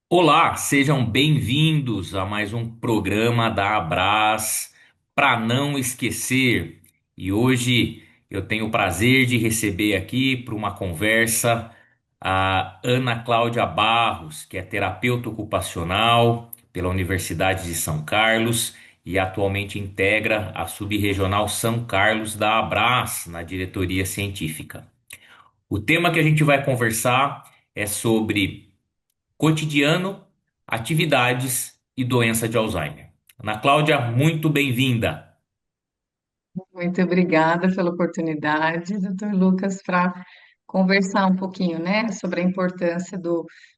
Olá, sejam bem-vindos a mais um programa da Abras para não esquecer. E hoje eu tenho o prazer de receber aqui para uma conversa a Ana Cláudia Barros, que é terapeuta ocupacional pela Universidade de São Carlos e atualmente integra a Subregional São Carlos da Abras na diretoria científica. O tema que a gente vai conversar é sobre cotidiano, atividades e doença de Alzheimer. Ana Cláudia, muito bem-vinda. Muito obrigada pela oportunidade, doutor Lucas, para conversar um pouquinho, né, sobre a importância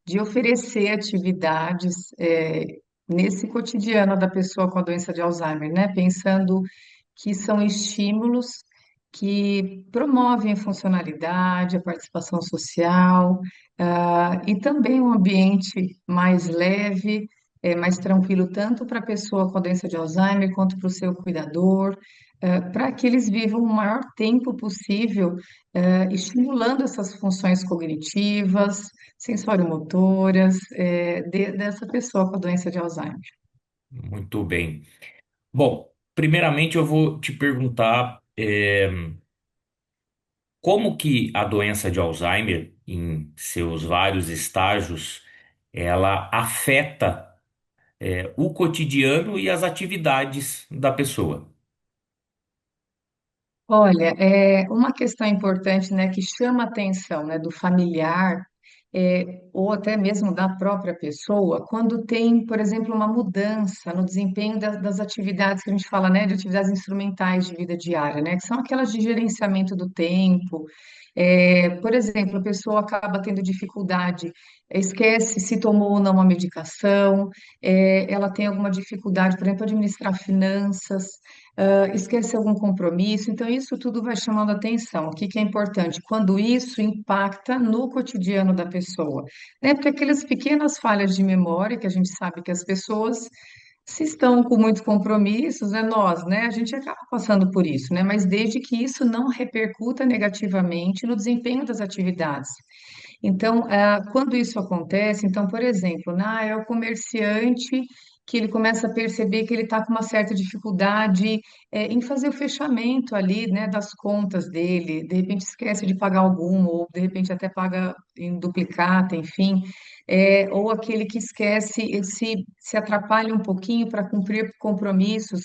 de oferecer atividades nesse cotidiano da pessoa com a doença de Alzheimer, né, pensando que são estímulos que promovem a funcionalidade, a participação social, e também um ambiente mais leve, mais tranquilo, tanto para a pessoa com a doença de Alzheimer quanto para o seu cuidador, para que eles vivam o maior tempo possível, estimulando essas funções cognitivas, sensorimotoras, dessa pessoa com a doença de Alzheimer. Muito bem. Bom, primeiramente eu vou te perguntar como que a doença de Alzheimer, em seus vários estágios, ela afeta o cotidiano e as atividades da pessoa. Olha, é uma questão importante, né, que chama a atenção, né, do familiar, ou até mesmo da própria pessoa, quando tem, por exemplo, uma mudança no desempenho das atividades que a gente fala, né, de atividades instrumentais de vida diária, né, que são aquelas de gerenciamento do tempo. Por exemplo, a pessoa acaba tendo dificuldade, esquece se tomou ou não uma medicação, ela tem alguma dificuldade, por exemplo, administrar finanças, esquece algum compromisso. Então, isso tudo vai chamando atenção. O que que é importante? Quando isso impacta no cotidiano da pessoa, né? Porque aquelas pequenas falhas de memória que a gente sabe que as pessoas, se estão com muitos compromissos, né? Nós, né? A gente acaba passando por isso, né? Mas desde que isso não repercuta negativamente no desempenho das atividades. Então, quando isso acontece, então, por exemplo, é o comerciante que ele começa a perceber que ele está com uma certa dificuldade em fazer o fechamento ali, né, das contas dele, de repente esquece de pagar algum, ou de repente até paga em duplicata, enfim, ou aquele que esquece, ele se atrapalha um pouquinho para cumprir compromissos.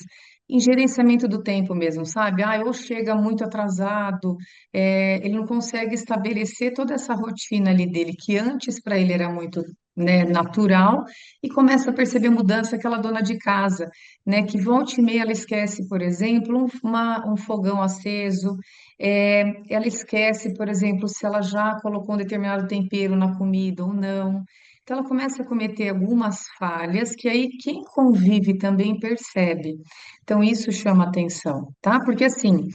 Em gerenciamento do tempo mesmo, sabe? Ou chega muito atrasado, ele não consegue estabelecer toda essa rotina ali dele, que antes para ele era muito, né, natural, e começa a perceber mudança aquela dona de casa, né, que volta e meia ela esquece, por exemplo, um fogão aceso, ela esquece, por exemplo, se ela já colocou um determinado tempero na comida ou não. Então, ela começa a cometer algumas falhas que aí quem convive também percebe. Então, isso chama atenção, tá? Porque assim,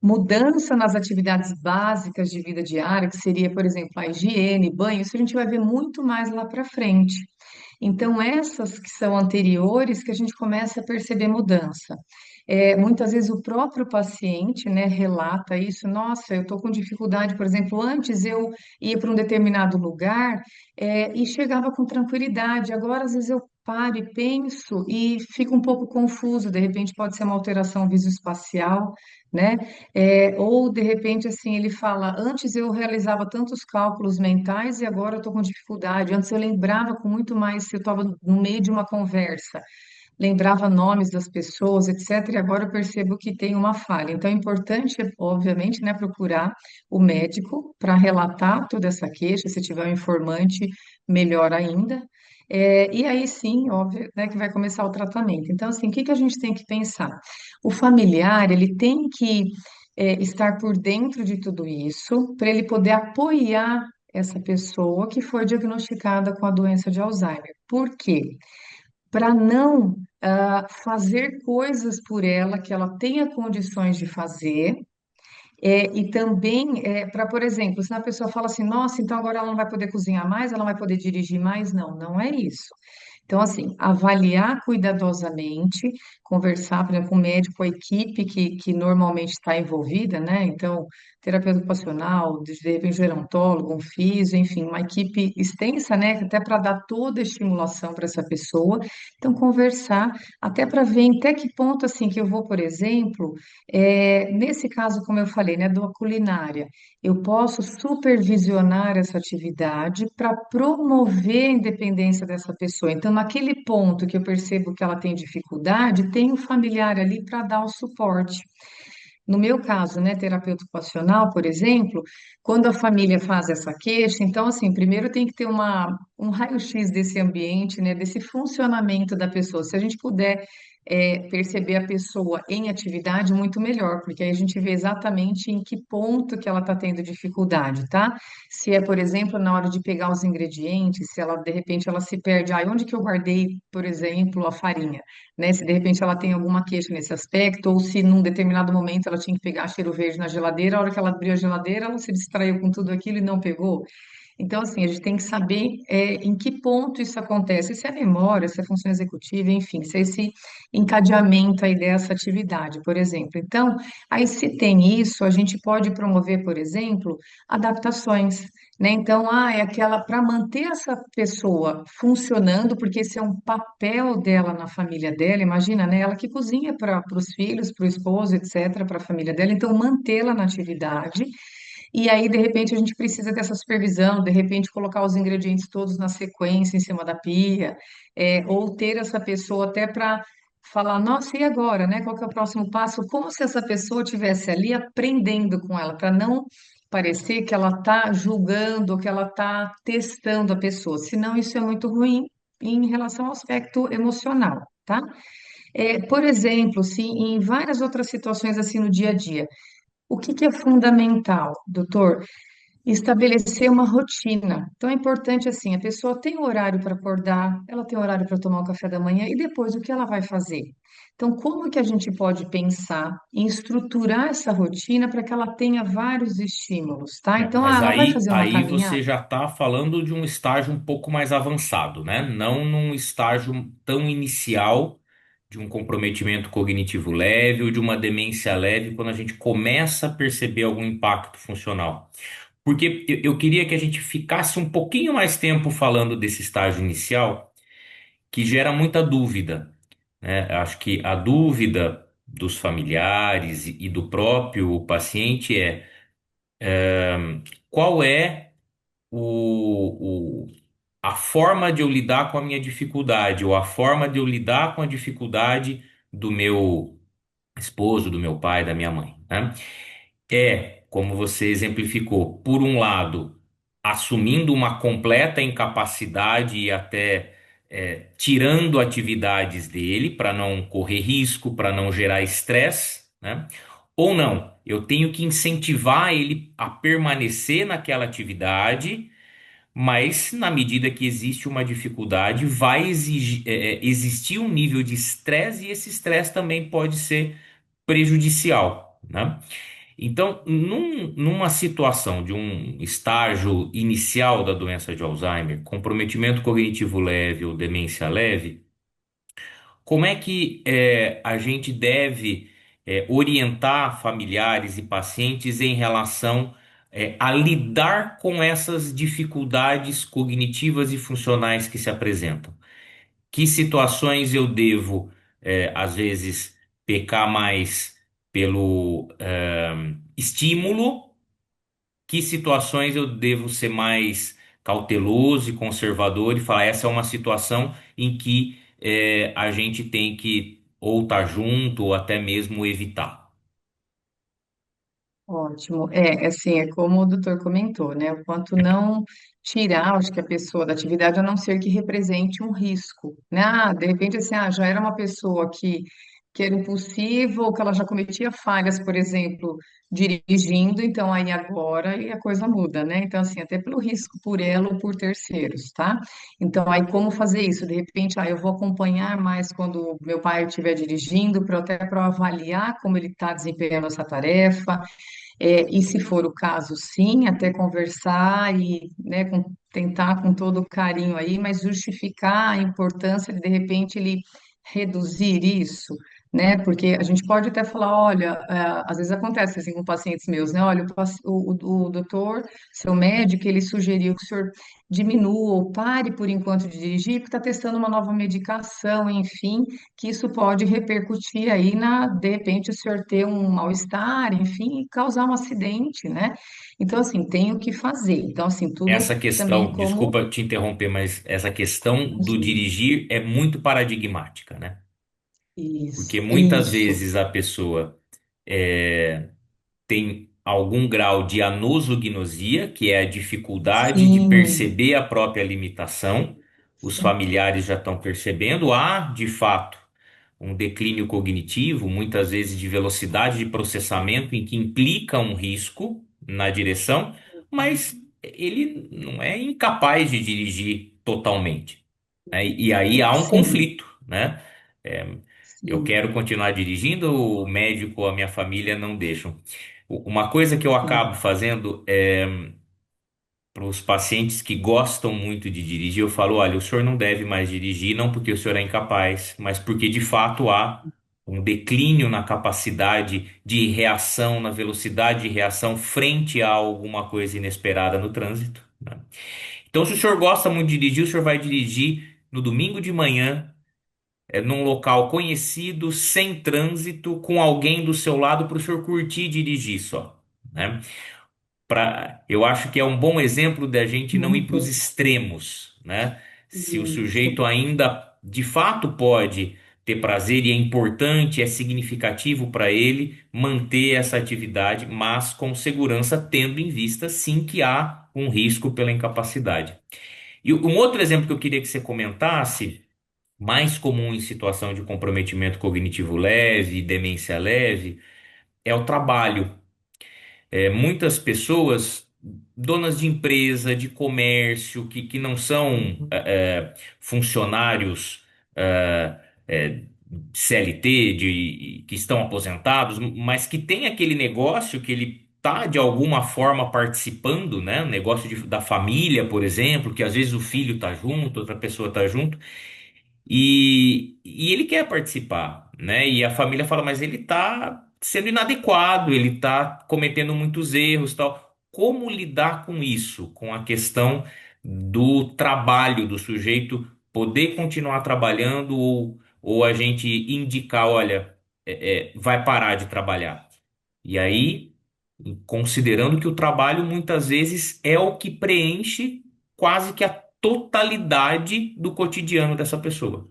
mudança nas atividades básicas de vida diária, que seria, por exemplo, a higiene, banho, isso a gente vai ver muito mais lá para frente. Então, essas que são anteriores, que a gente começa a perceber mudança. Muitas vezes o próprio paciente, né, relata isso. Nossa, eu estou com dificuldade, por exemplo, antes eu ia para um determinado lugar, e chegava com tranquilidade. Agora, às vezes, eu paro e penso e fico um pouco confuso. De repente, pode ser uma alteração visoespacial, né? Ou de repente, assim, ele fala: antes eu realizava tantos cálculos mentais e agora eu estou com dificuldade. Antes eu lembrava com muito mais se eu estava no meio de uma conversa, lembrava nomes das pessoas, etc. E agora eu percebo que tem uma falha. Então é importante, obviamente, né, procurar o médico para relatar toda essa queixa. Se tiver um informante, melhor ainda. E aí sim, óbvio, né, que vai começar o tratamento. Então, assim, o que que a gente tem que pensar? O familiar, ele tem que estar por dentro de tudo isso para ele poder apoiar essa pessoa que foi diagnosticada com a doença de Alzheimer. Por quê? Para não fazer coisas por ela que ela tenha condições de fazer, e também para, por exemplo, se a pessoa fala assim, nossa, então agora ela não vai poder cozinhar mais, ela não vai poder dirigir mais, não, não é isso. Então, assim, avaliar cuidadosamente, conversar, por exemplo, com o médico, com a equipe que normalmente está envolvida, né? Então, terapeuta ocupacional, de repente gerontólogo, um físio, enfim, uma equipe extensa, né, até para dar toda a estimulação para essa pessoa. Então, conversar, até para ver em até que ponto, assim, que eu vou, por exemplo, nesse caso, como eu falei, né, da culinária, eu posso supervisionar essa atividade para promover a independência dessa pessoa. Então, naquele ponto que eu percebo que ela tem dificuldade, tem o familiar ali para dar o suporte. No meu caso, né, terapeuta ocupacional, por exemplo, quando a família faz essa queixa, então, assim, primeiro tem que ter um raio-x desse ambiente, né, desse funcionamento da pessoa. Se a gente puder, perceber a pessoa em atividade, muito melhor, porque aí a gente vê exatamente em que ponto que ela está tendo dificuldade, tá? Se é, por exemplo, na hora de pegar os ingredientes, se ela, de repente, ela se perde, onde que eu guardei, por exemplo, a farinha? Né? Se de repente ela tem alguma queixa nesse aspecto, ou se num determinado momento ela tinha que pegar cheiro verde na geladeira, a hora que ela abriu a geladeira, ela se distraiu com tudo aquilo e não pegou. Então, assim, a gente tem que saber em que ponto isso acontece, se é memória, se é função executiva, enfim, se é esse encadeamento aí dessa atividade, por exemplo. Então, aí se tem isso, a gente pode promover, por exemplo, adaptações, né? Então, é aquela para manter essa pessoa funcionando, porque esse é um papel dela na família dela, imagina, né? Ela que cozinha para os filhos, para o esposo, etc., para a família dela, então mantê-la na atividade e aí, de repente, a gente precisa dessa supervisão, de repente, colocar os ingredientes todos na sequência em cima da pia, ou ter essa pessoa até para falar, nossa, e agora, né? Qual que é o próximo passo? Como se essa pessoa estivesse ali aprendendo com ela, para não parecer que ela está julgando, que ela está testando a pessoa. Senão, isso é muito ruim em relação ao aspecto emocional, tá? Por exemplo, se em várias outras situações assim no dia a dia. O que que é fundamental, doutor? Estabelecer uma rotina. Então é importante assim, a pessoa tem um horário para acordar, ela tem um horário para tomar o café da manhã e depois o que ela vai fazer? Então, como que a gente pode pensar em estruturar essa rotina para que ela tenha vários estímulos, tá? Então, Mas ela vai aí, fazer uma aí caminhada? você já está falando de um estágio um pouco mais avançado, né? Não num estágio tão inicial de um comprometimento cognitivo leve ou de uma demência leve, quando a gente começa a perceber algum impacto funcional. Porque eu queria que a gente ficasse um pouquinho mais tempo falando desse estágio inicial, que gera muita dúvida, né? Acho que a dúvida dos familiares e do próprio paciente é qual é o, a forma de eu lidar com a minha dificuldade, ou a forma de eu lidar com a dificuldade do meu esposo, do meu pai, da minha mãe, né? Como você exemplificou, por um lado, assumindo uma completa incapacidade e até tirando atividades dele para não correr risco, para não gerar estresse, né? Ou não, eu tenho que incentivar ele a permanecer naquela atividade, mas na medida que existe uma dificuldade, vai existir um nível de estresse e esse estresse também pode ser prejudicial, né? Então, numa situação de um estágio inicial da doença de Alzheimer, comprometimento cognitivo leve ou demência leve, como é que a gente deve orientar familiares e pacientes em relação a lidar com essas dificuldades cognitivas e funcionais que se apresentam? Que situações eu devo, às vezes, pecar mais pelo estímulo? Que situações eu devo ser mais cauteloso e conservador e falar, essa é uma situação em que a gente tem que ou estar junto ou até mesmo evitar. Ótimo. Assim, é como o doutor comentou, né? O quanto não tirar, acho que a pessoa da atividade, a não ser que represente um risco, né? De repente, assim, já era uma pessoa que era impulsiva ou que ela já cometia falhas, por exemplo, dirigindo, então aí agora e a coisa muda, né? Então, assim, até pelo risco por ela ou por terceiros, tá? Então, aí como fazer isso? De repente, eu vou acompanhar mais quando meu pai estiver dirigindo, até para avaliar como ele está desempenhando essa tarefa. E se for o caso, sim, até conversar e, né, tentar com todo o carinho aí, mas justificar a importância de repente, ele reduzir isso, né? Porque a gente pode até falar, olha, às vezes acontece assim com pacientes meus, né? Olha, o doutor, seu médico, ele sugeriu que o senhor diminua ou pare por enquanto de dirigir, porque está testando uma nova medicação, enfim, que isso pode repercutir aí de repente, o senhor ter um mal-estar, enfim, e causar um acidente, né? Então, assim, tem o que fazer. Então, assim, tudo Essa também questão, como. desculpa te interromper, mas essa questão do Imagina. dirigir é muito paradigmática, né? Porque Isso, muitas isso. vezes a pessoa tem algum grau de anosognosia, que é a dificuldade de Sim, perceber a própria limitação. Os sim. familiares já estão percebendo. Há, de fato, um declínio cognitivo, muitas vezes de velocidade de processamento, em que implica um risco na direção, mas ele não é incapaz de dirigir totalmente, né? E aí há um Sim, conflito, né? É, eu sim, quero continuar dirigindo, o médico ou a minha família não deixam. Uma coisa que eu sim. acabo fazendo é para os pacientes que gostam muito de dirigir, eu falo: olha, o senhor não deve mais dirigir, não porque o senhor é incapaz, mas porque de fato há um declínio na capacidade de reação, na velocidade de reação frente a alguma coisa inesperada no trânsito, né? Então, se o senhor gosta muito de dirigir, o senhor vai dirigir no domingo de manhã, num local conhecido, sem trânsito, com alguém do seu lado para o senhor curtir dirigir só, né? Eu acho que é um bom exemplo da gente não ir para os Muito. extremos, né? Se o Isso, sujeito ainda de fato pode ter prazer e é importante, é significativo para ele manter essa atividade, mas com segurança, tendo em vista sim que há um risco pela incapacidade. E um outro exemplo que eu queria que você comentasse, mais comum em situação de comprometimento cognitivo leve, demência leve, é o trabalho. Muitas pessoas, donas de empresa, de comércio, que não são uhum, funcionários é, é, CLT, que estão aposentados, mas que tem aquele negócio que ele está de alguma forma participando, né? Um negócio da família, por exemplo, que às vezes o filho está junto, outra pessoa está junto. E ele quer participar, né? E a família fala, mas ele tá sendo inadequado, ele tá cometendo muitos erros, tal. Como lidar com isso? Com a questão do trabalho do sujeito poder continuar trabalhando ou a gente indicar, olha, vai parar de trabalhar. E aí, considerando que o trabalho muitas vezes é o que preenche quase que a totalidade do cotidiano dessa pessoa.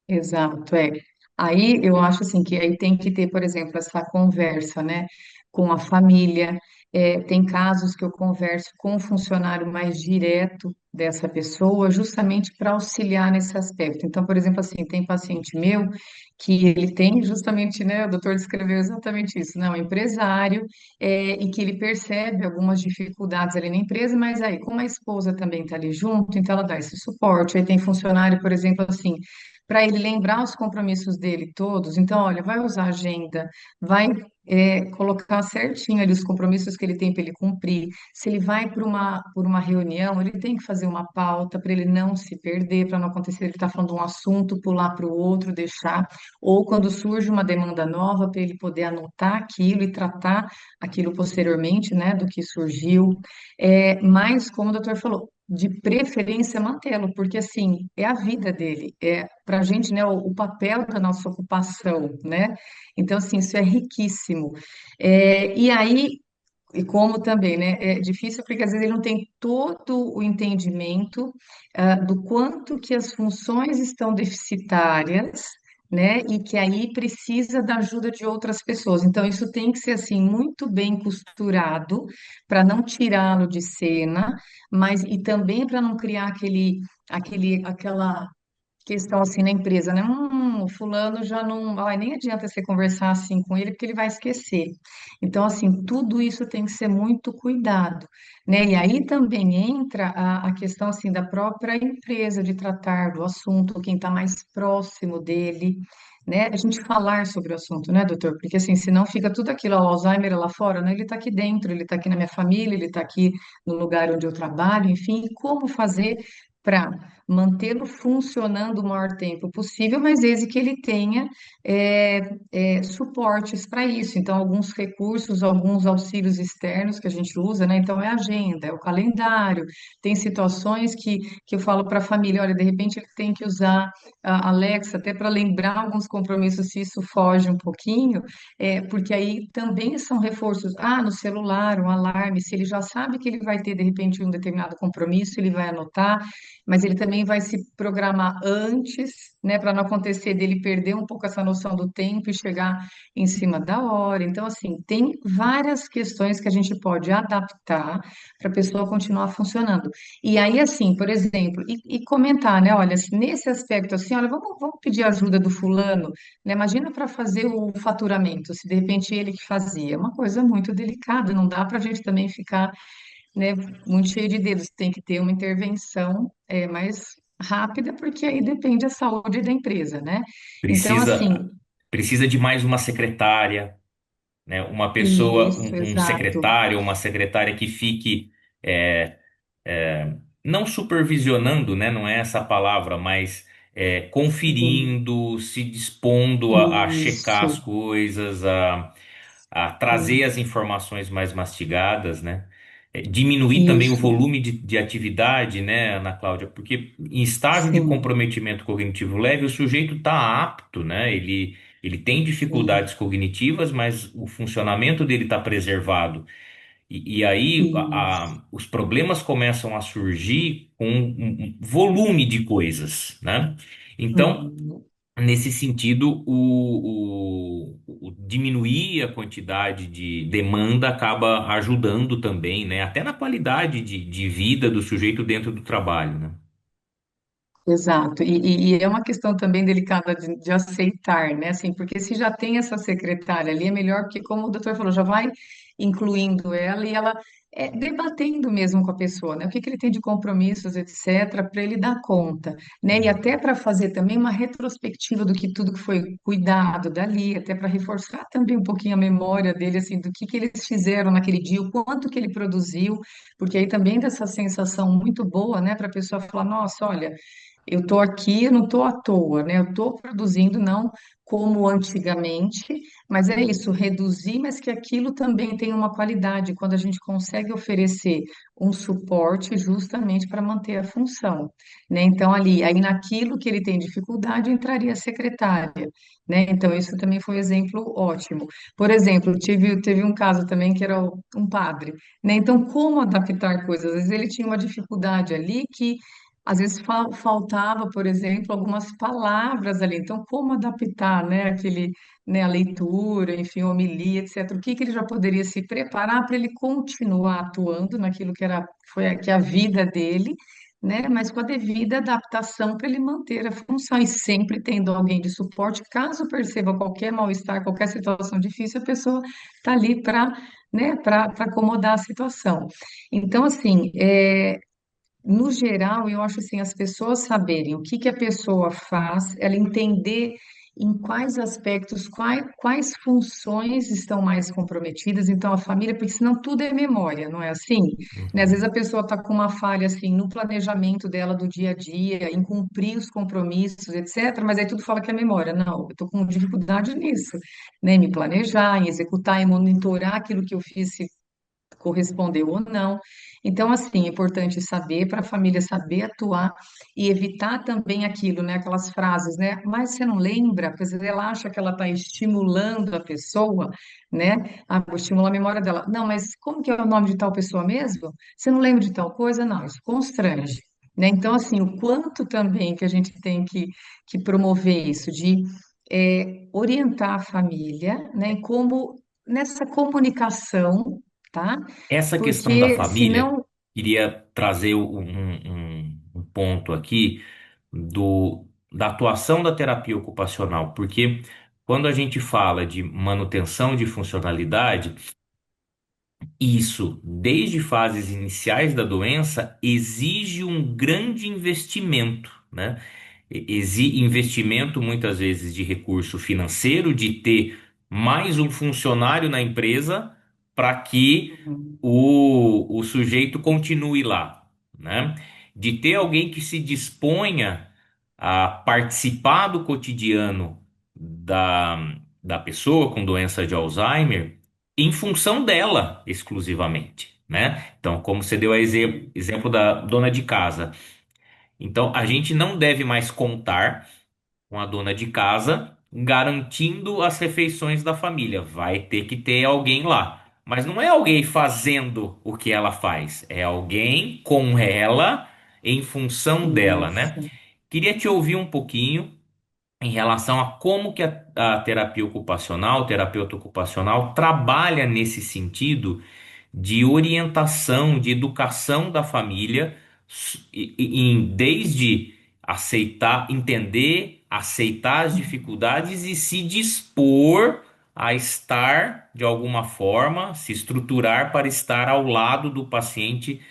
exato, é. Aí eu acho assim que aí tem que ter, por exemplo, essa conversa, né, com a família. Tem casos que eu converso com o funcionário mais direto dessa pessoa, justamente para auxiliar nesse aspecto. Então, por exemplo, assim, tem paciente meu que ele tem justamente, né, o doutor descreveu exatamente isso, né, um empresário, e que ele percebe algumas dificuldades ali na empresa, mas aí, como a esposa também está ali junto, então ela dá esse suporte. Aí tem funcionário, por exemplo, assim, para ele lembrar os compromissos dele todos. Então, olha, vai usar a agenda, vai colocar certinho ali os compromissos que ele tem para ele cumprir. Se ele vai por uma reunião, ele tem que fazer uma pauta para ele não se perder, para não acontecer ele estar falando um assunto, pular para o outro, deixar. Ou quando surge uma demanda nova, para ele poder anotar aquilo e tratar aquilo posteriormente, né, do que surgiu. Mas, como o doutor falou, de preferência mantê-lo, porque assim, é a vida dele, é para a gente, né, o papel da nossa ocupação, né? Então, assim, isso é riquíssimo. E aí, e como também, né, é difícil porque às vezes ele não tem todo o entendimento do quanto que as funções estão deficitárias, né, e que aí precisa da ajuda de outras pessoas. Então, isso tem que ser, assim, muito bem costurado para não tirá-lo de cena, mas e também para não criar aquela questão assim na empresa, né? O fulano já não, ai, nem adianta você conversar assim com ele porque ele vai esquecer. Então, assim, tudo isso tem que ser muito cuidado, né? E aí também entra a questão assim da própria empresa de tratar do assunto, quem está mais próximo dele, né? A gente falar sobre o assunto, né, doutor? Porque assim, senão fica tudo aquilo, ó, o Alzheimer lá fora, né? Ele está aqui dentro, ele está aqui na minha família, ele está aqui no lugar onde eu trabalho, enfim, como fazer para mantê-lo funcionando o maior tempo possível, mas desde que ele tenha suportes para isso. Então, alguns recursos, alguns auxílios externos que a gente usa, né? Então, é a agenda, é o calendário. Tem situações que eu falo para a família, olha, de repente ele tem que usar a Alexa até para lembrar alguns compromissos, se isso foge um pouquinho, porque aí também são reforços. Ah, no celular, um alarme, se ele já sabe que ele vai ter, de repente, um determinado compromisso, ele vai anotar, mas ele também vai se programar antes, né, para não acontecer dele perder um pouco essa noção do tempo e chegar em cima da hora. Então, assim, tem várias questões que a gente pode adaptar para a pessoa continuar funcionando. E aí, assim, por exemplo, e comentar, né? Olha, nesse aspecto, assim, olha, vamos pedir ajuda do fulano, né? Imagina para fazer o faturamento, se de repente ele que fazia. É uma coisa muito delicada, não dá para a gente também ficar, né, muito cheio de dedos. Tem que ter uma intervenção mais rápida, porque aí depende da saúde da empresa, né? Então, Precisa, assim, precisa de mais uma secretária, né? Uma pessoa, isso, um exato. secretário, uma secretária que fique é, não supervisionando, né? Não é essa a palavra, mas Sim, conferindo, se dispondo a checar as isso, coisas, a trazer sim, as informações mais mastigadas, né? Diminuir também o isso, volume de atividade, né, Ana Cláudia? Porque em estágio de sim, comprometimento cognitivo leve, o sujeito está apto, né? Ele tem sim, dificuldades cognitivas, mas o funcionamento dele está preservado. E aí isso, os problemas começam a surgir com um volume de coisas, né? Então, uhum, nesse sentido, o diminuir a quantidade de demanda acaba ajudando também, né? Até na qualidade de vida do sujeito dentro do trabalho, né? exato. E é uma questão também delicada de aceitar, né? Assim, porque se já tem essa secretária ali, é melhor, porque, como o doutor falou, já vai incluindo ela e ela debatendo mesmo com a pessoa, né? O que que ele tem de compromissos, etc., para ele dar conta, né? E até Uhum. para fazer também uma retrospectiva do que tudo que foi cuidado dali, até para reforçar também um pouquinho a memória dele, assim, do que eles fizeram naquele dia, o quanto que ele produziu, porque aí também dá essa sensação muito boa, né? Para a pessoa falar, nossa, olha. Eu estou aqui, eu não estou à toa, né? Eu estou produzindo não como antigamente, mas é isso, reduzir, mas que aquilo também tem uma qualidade, quando a gente consegue oferecer um suporte justamente para manter a função, né? Então, ali, aí naquilo que ele tem dificuldade, entraria a secretária, né? Então, isso também foi um exemplo ótimo. Por exemplo, teve um caso também que era um padre, né? Então, como adaptar coisas? Às vezes ele tinha uma dificuldade ali que às vezes faltava, por exemplo, algumas palavras ali. Então, como adaptar, né, a leitura, enfim, homilia, etc. O que que ele já poderia se preparar para ele continuar atuando naquilo que é a vida dele, né? Mas com a devida adaptação para ele manter a função e sempre tendo alguém de suporte, caso perceba qualquer mal-estar, qualquer situação difícil, a pessoa está ali para, né, para acomodar a situação. Então, assim, no geral, eu acho assim, as pessoas saberem o que que a pessoa faz, ela entender em quais aspectos, quais funções estão mais comprometidas, então a família, porque senão tudo é memória, não é assim? Né? Às vezes a Uhum. pessoa está com uma falha assim no planejamento dela do dia a dia, em cumprir os compromissos, etc., mas aí tudo fala que é memória. Não, eu estou com dificuldade nisso, né? Em me planejar, em executar, em monitorar aquilo que eu fiz, se correspondeu ou não. Então, assim, é importante saber, para a família saber atuar e evitar também aquilo, né? Aquelas frases, né? Mas você não lembra? Porque às vezes ela acha que ela está estimulando a pessoa, né? Ah, vou estimular a memória dela. Não, mas como que é o nome de tal pessoa mesmo? Você não lembra de tal coisa? Não, isso constrange. Né? Então, assim, o quanto também que a gente tem que promover isso, de orientar a família, né, em como nessa comunicação, tá? Essa questão da Porque família, senão. queria trazer um ponto aqui da atuação da terapia ocupacional, porque quando a gente fala de manutenção de funcionalidade, isso, desde fases iniciais da doença, exige um grande investimento, né? Investimento muitas vezes de recurso financeiro, de ter mais um funcionário na empresa para que Uhum, o sujeito continue lá, né? de ter alguém que se disponha a participar do cotidiano da pessoa com doença de Alzheimer em função dela exclusivamente, né? Então, como você deu a exemplo da dona de casa. Então, a gente não deve mais contar com a dona de casa garantindo as refeições da família. Vai ter que ter alguém lá. Mas não é alguém fazendo o que ela faz, é alguém com ela em função dela, né? Isso. Queria te ouvir um pouquinho em relação a como que a terapia ocupacional, o terapeuta ocupacional trabalha nesse sentido de orientação, de educação da família, desde aceitar, entender, aceitar as dificuldades e se dispor a estar de alguma forma, se estruturar para estar ao lado do paciente,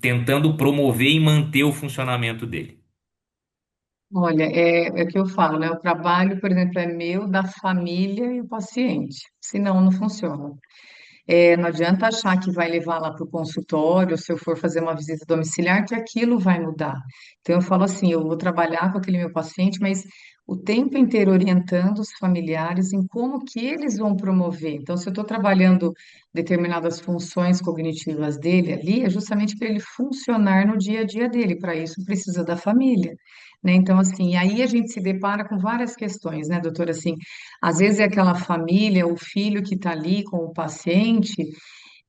tentando promover e manter o funcionamento dele. Olha, é o que eu falo, né? O trabalho, por exemplo, é meu, da família e o paciente. Senão, não funciona. Não adianta achar que vai levar lá para o consultório, se eu for fazer uma visita domiciliar, que aquilo vai mudar. Então, eu falo assim: eu vou trabalhar com aquele meu paciente, mas o tempo inteiro orientando os familiares em como que eles vão promover. Então, se eu estou trabalhando determinadas funções cognitivas dele ali, é justamente para ele funcionar no dia a dia dele. Para isso, precisa da família, né? Então, assim, aí a gente se depara com várias questões, né, doutora? Assim, às vezes é aquela família, o filho que está ali com o paciente,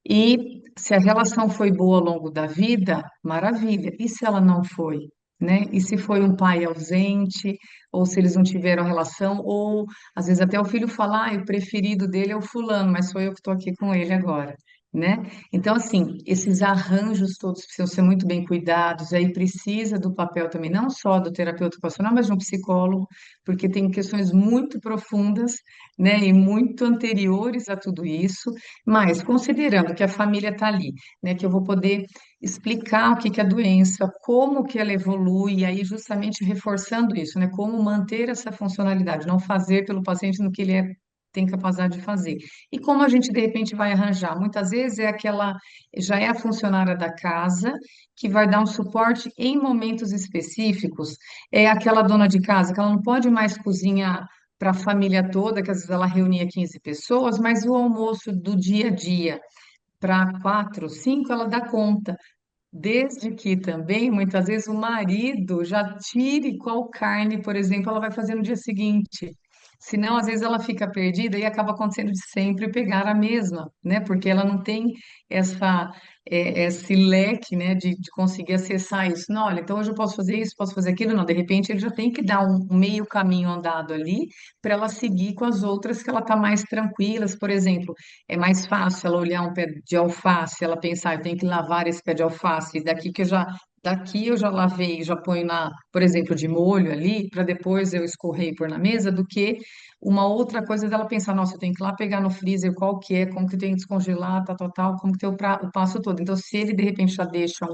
e se a relação foi boa ao longo da vida, maravilha. E se ela não foi, né? E se foi um pai ausente, ou se eles não tiveram relação, ou às vezes até o filho fala, o preferido dele é o fulano, mas sou eu que estou aqui com ele agora. Né? Então, assim, esses arranjos todos precisam ser muito bem cuidados, aí precisa do papel também, não só do terapeuta ocupacional, mas de um psicólogo, porque tem questões muito profundas, né, e muito anteriores a tudo isso, mas considerando que a família está ali, né, que eu vou poder explicar o que que é a doença, como que ela evolui, e aí justamente reforçando isso, né, como manter essa funcionalidade, não fazer pelo paciente no que ele tem capacidade de fazer. E como a gente de repente vai arranjar? Muitas vezes é aquela, já é a funcionária da casa que vai dar um suporte em momentos específicos, é aquela dona de casa que ela não pode mais cozinhar para a família toda, que às vezes ela reunia 15 pessoas, mas o almoço do dia a dia para quatro, cinco, ela dá conta. Desde que também, muitas vezes, o marido já tire qual carne, por exemplo, ela vai fazer no dia seguinte. Senão, às vezes, ela fica perdida e acaba acontecendo de sempre pegar a mesma, né? Porque ela não tem essa, esse leque, né, de conseguir acessar isso. Não, olha, então hoje eu posso fazer isso, posso fazer aquilo. Não, de repente, ele já tem que dar um meio caminho andado ali para ela seguir com as outras que ela está mais tranquilas. Por exemplo, é mais fácil ela olhar um pé de alface, ela pensar, eu tenho que lavar esse pé de alface, daqui eu já lavei, já ponho na, por exemplo, de molho ali, para depois eu escorrer e pôr na mesa, do que uma outra coisa dela pensar, nossa, eu tenho que ir lá pegar no freezer qual que é, como que tem que descongelar, tal, tal, tal, como que tem o passo todo. Então, se ele de repente já deixa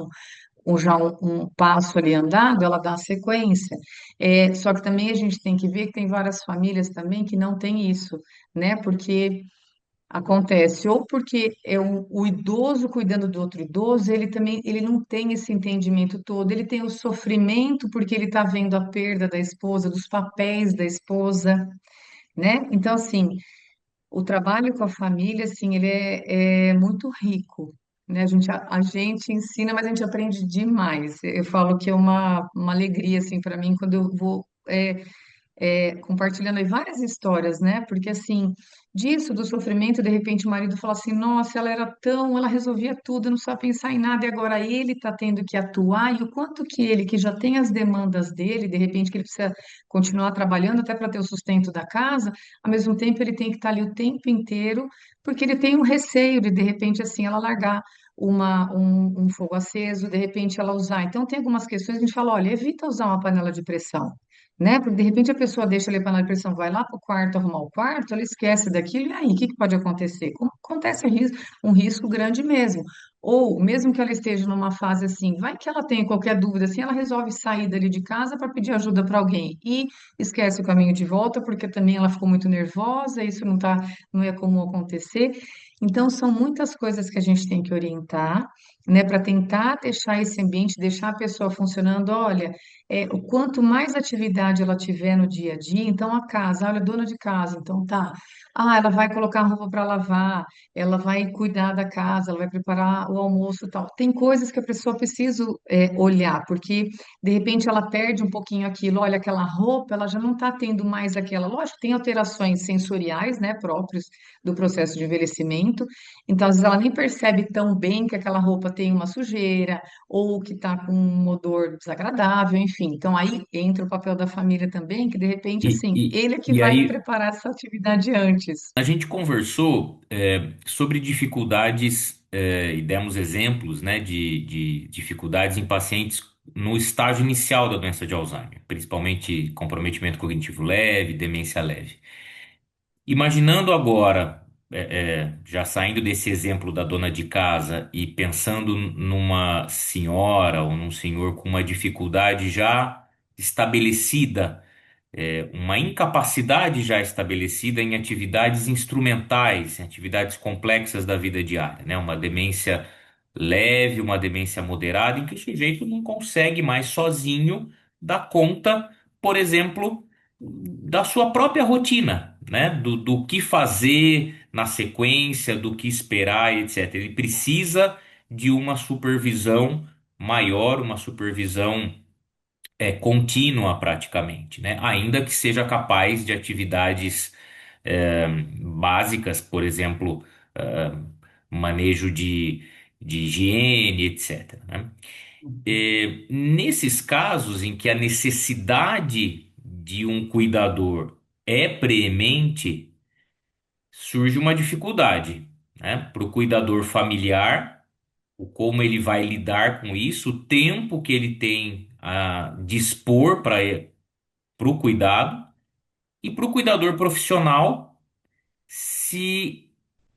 um passo ali andado, ela dá a sequência. Só que também a gente tem que ver que tem várias famílias também que não tem isso, né? Porque acontece, ou porque é o idoso cuidando do outro idoso, ele também ele não tem esse entendimento todo, ele tem o sofrimento porque ele está vendo a perda da esposa, dos papéis da esposa, né? Então, assim, o trabalho com a família, assim, ele é muito rico, né? A gente ensina, mas a gente aprende demais. Eu falo que é uma alegria, assim, para mim, quando eu vou compartilhando aí várias histórias, né? Porque assim, disso, do sofrimento, de repente o marido fala assim, nossa, ela resolvia tudo, não sabe pensar em nada, e agora ele está tendo que atuar, e o quanto que ele, que já tem as demandas dele, de repente que ele precisa continuar trabalhando até para ter o sustento da casa, ao mesmo tempo ele tem que estar ali o tempo inteiro, porque ele tem um receio de repente, assim, ela largar um fogo aceso, de repente ela usar. Então, tem algumas questões que a gente fala, olha, evita usar uma panela de pressão, né? Porque de repente a pessoa deixa ali a panela de pressão, vai lá para o quarto arrumar o quarto, ela esquece daquilo, e aí, o que que pode acontecer? Acontece um risco grande mesmo. Ou, mesmo que ela esteja numa fase assim, vai que ela tenha qualquer dúvida, assim, ela resolve sair dali de casa para pedir ajuda para alguém e esquece o caminho de volta, porque também ela ficou muito nervosa, isso não é comum acontecer. Então, são muitas coisas que a gente tem que orientar, né, para tentar deixar esse ambiente, deixar a pessoa funcionando. Olha, o quanto mais atividade ela tiver no dia a dia, então a casa, olha, dona de casa, então tá. Ah, ela vai colocar roupa para lavar, ela vai cuidar da casa, ela vai preparar o almoço e tal. Tem coisas que a pessoa precisa olhar, porque de repente ela perde um pouquinho aquilo. Olha, aquela roupa, ela já não está tendo mais aquela. Lógico, tem alterações sensoriais, né, próprios do processo de envelhecimento. Então, às vezes ela nem percebe tão bem que aquela roupa tem uma sujeira ou que está com um odor desagradável, enfim. Então, aí entra o papel da família também, que de repente, E, assim, e, ele é que e vai aí preparar essa atividade antes. a gente conversou sobre dificuldades e demos exemplos, né, de dificuldades em pacientes no estágio inicial da doença de Alzheimer, principalmente comprometimento cognitivo leve, demência leve. Imaginando agora, já saindo desse exemplo da dona de casa e pensando numa senhora ou num senhor com uma dificuldade já estabelecida, uma incapacidade já estabelecida em atividades instrumentais, em atividades complexas da vida diária, né? Uma demência leve, uma demência moderada, em que o sujeito não consegue mais sozinho dar conta, por exemplo, da sua própria rotina, né? Do que fazer na sequência, do que esperar, etc. Ele precisa de uma supervisão maior, uma supervisão contínua praticamente, né? Ainda que seja capaz de atividades básicas, por exemplo, é, manejo de higiene, etc., né? Nesses casos em que a necessidade de um cuidador é preemente, surge uma dificuldade, né? Para o cuidador familiar, o como ele vai lidar com isso, o tempo que ele tem a dispor para o cuidado, e para o cuidador profissional, se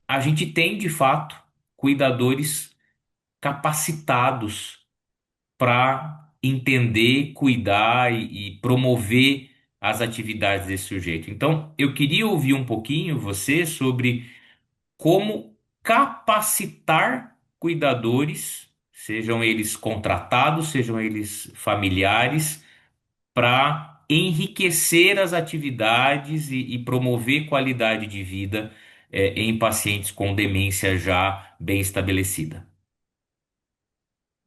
a gente tem de fato cuidadores capacitados para entender, cuidar e promover as atividades desse sujeito. Então, eu queria ouvir um pouquinho você sobre como capacitar cuidadores, sejam eles contratados, sejam eles familiares, para enriquecer as atividades e promover qualidade de vida, em pacientes com demência já bem estabelecida.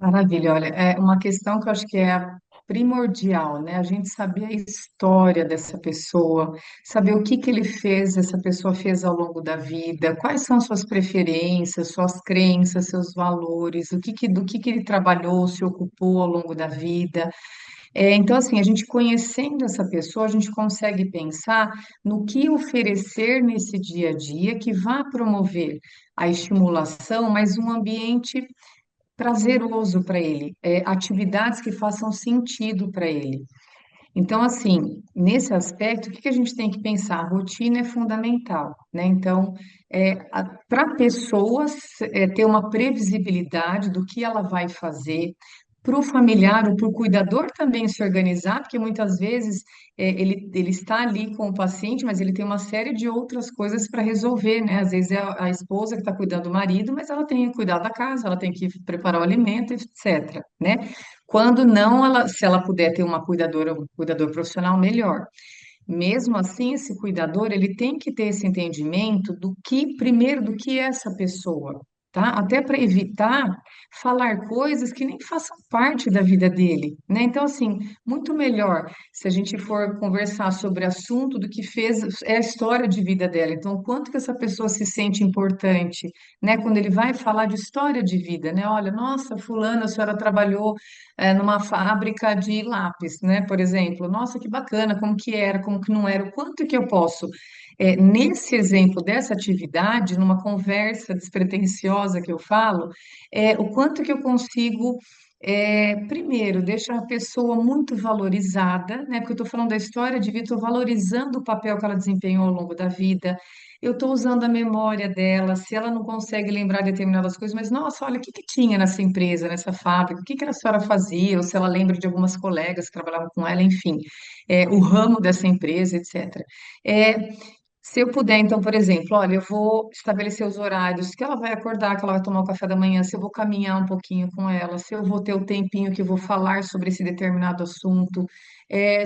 Maravilha, olha, é uma questão que eu acho que é primordial, né? A gente saber a história dessa pessoa, saber o que que ele fez, essa pessoa fez ao longo da vida, quais são suas preferências, suas crenças, seus valores, do que ele trabalhou, se ocupou ao longo da vida. Então, assim, a gente conhecendo essa pessoa, a gente consegue pensar no que oferecer nesse dia a dia que vá promover a estimulação, mas um ambiente prazeroso para ele, atividades que façam sentido para ele. Então, assim, nesse aspecto, o que que a gente tem que pensar? A rotina é fundamental, né? Então, para a pessoa ter uma previsibilidade do que ela vai fazer, para o familiar ou para o cuidador também se organizar, porque muitas vezes ele está ali com o paciente, mas ele tem uma série de outras coisas para resolver, né? Às vezes é a esposa que está cuidando do marido, mas ela tem que cuidar da casa, ela tem que preparar o alimento, etc., né? Quando não, se ela puder ter uma cuidadora, um cuidador profissional, melhor. Mesmo assim, esse cuidador, ele tem que ter esse entendimento primeiro, do que é essa pessoa, tá? Até para evitar falar coisas que nem façam parte da vida dele, né? Então, assim, muito melhor se a gente for conversar sobre assunto do que fez, é a história de vida dela. Então, o quanto que essa pessoa se sente importante, né? Quando ele vai falar de história de vida, né? Olha, nossa, fulana, a senhora trabalhou numa fábrica de lápis, né? Por exemplo, nossa, que bacana, como que era, como que não era, o quanto que eu posso, nesse exemplo dessa atividade, numa conversa despretensiosa que eu falo, o quanto que eu consigo primeiro, deixar a pessoa muito valorizada, né? Porque eu estou falando da história de vida, estou valorizando o papel que ela desempenhou ao longo da vida. Eu estou usando a memória dela, se ela não consegue lembrar determinadas coisas, mas nossa, olha, o que que tinha nessa empresa, nessa fábrica, o que que a senhora fazia, ou se ela lembra de algumas colegas que trabalhavam com ela, enfim, o ramo dessa empresa, etc. Se eu puder, então, por exemplo, olha, eu vou estabelecer os horários que ela vai acordar, que ela vai tomar o café da manhã, se eu vou caminhar um pouquinho com ela, se eu vou ter o tempinho que eu vou falar sobre esse determinado assunto,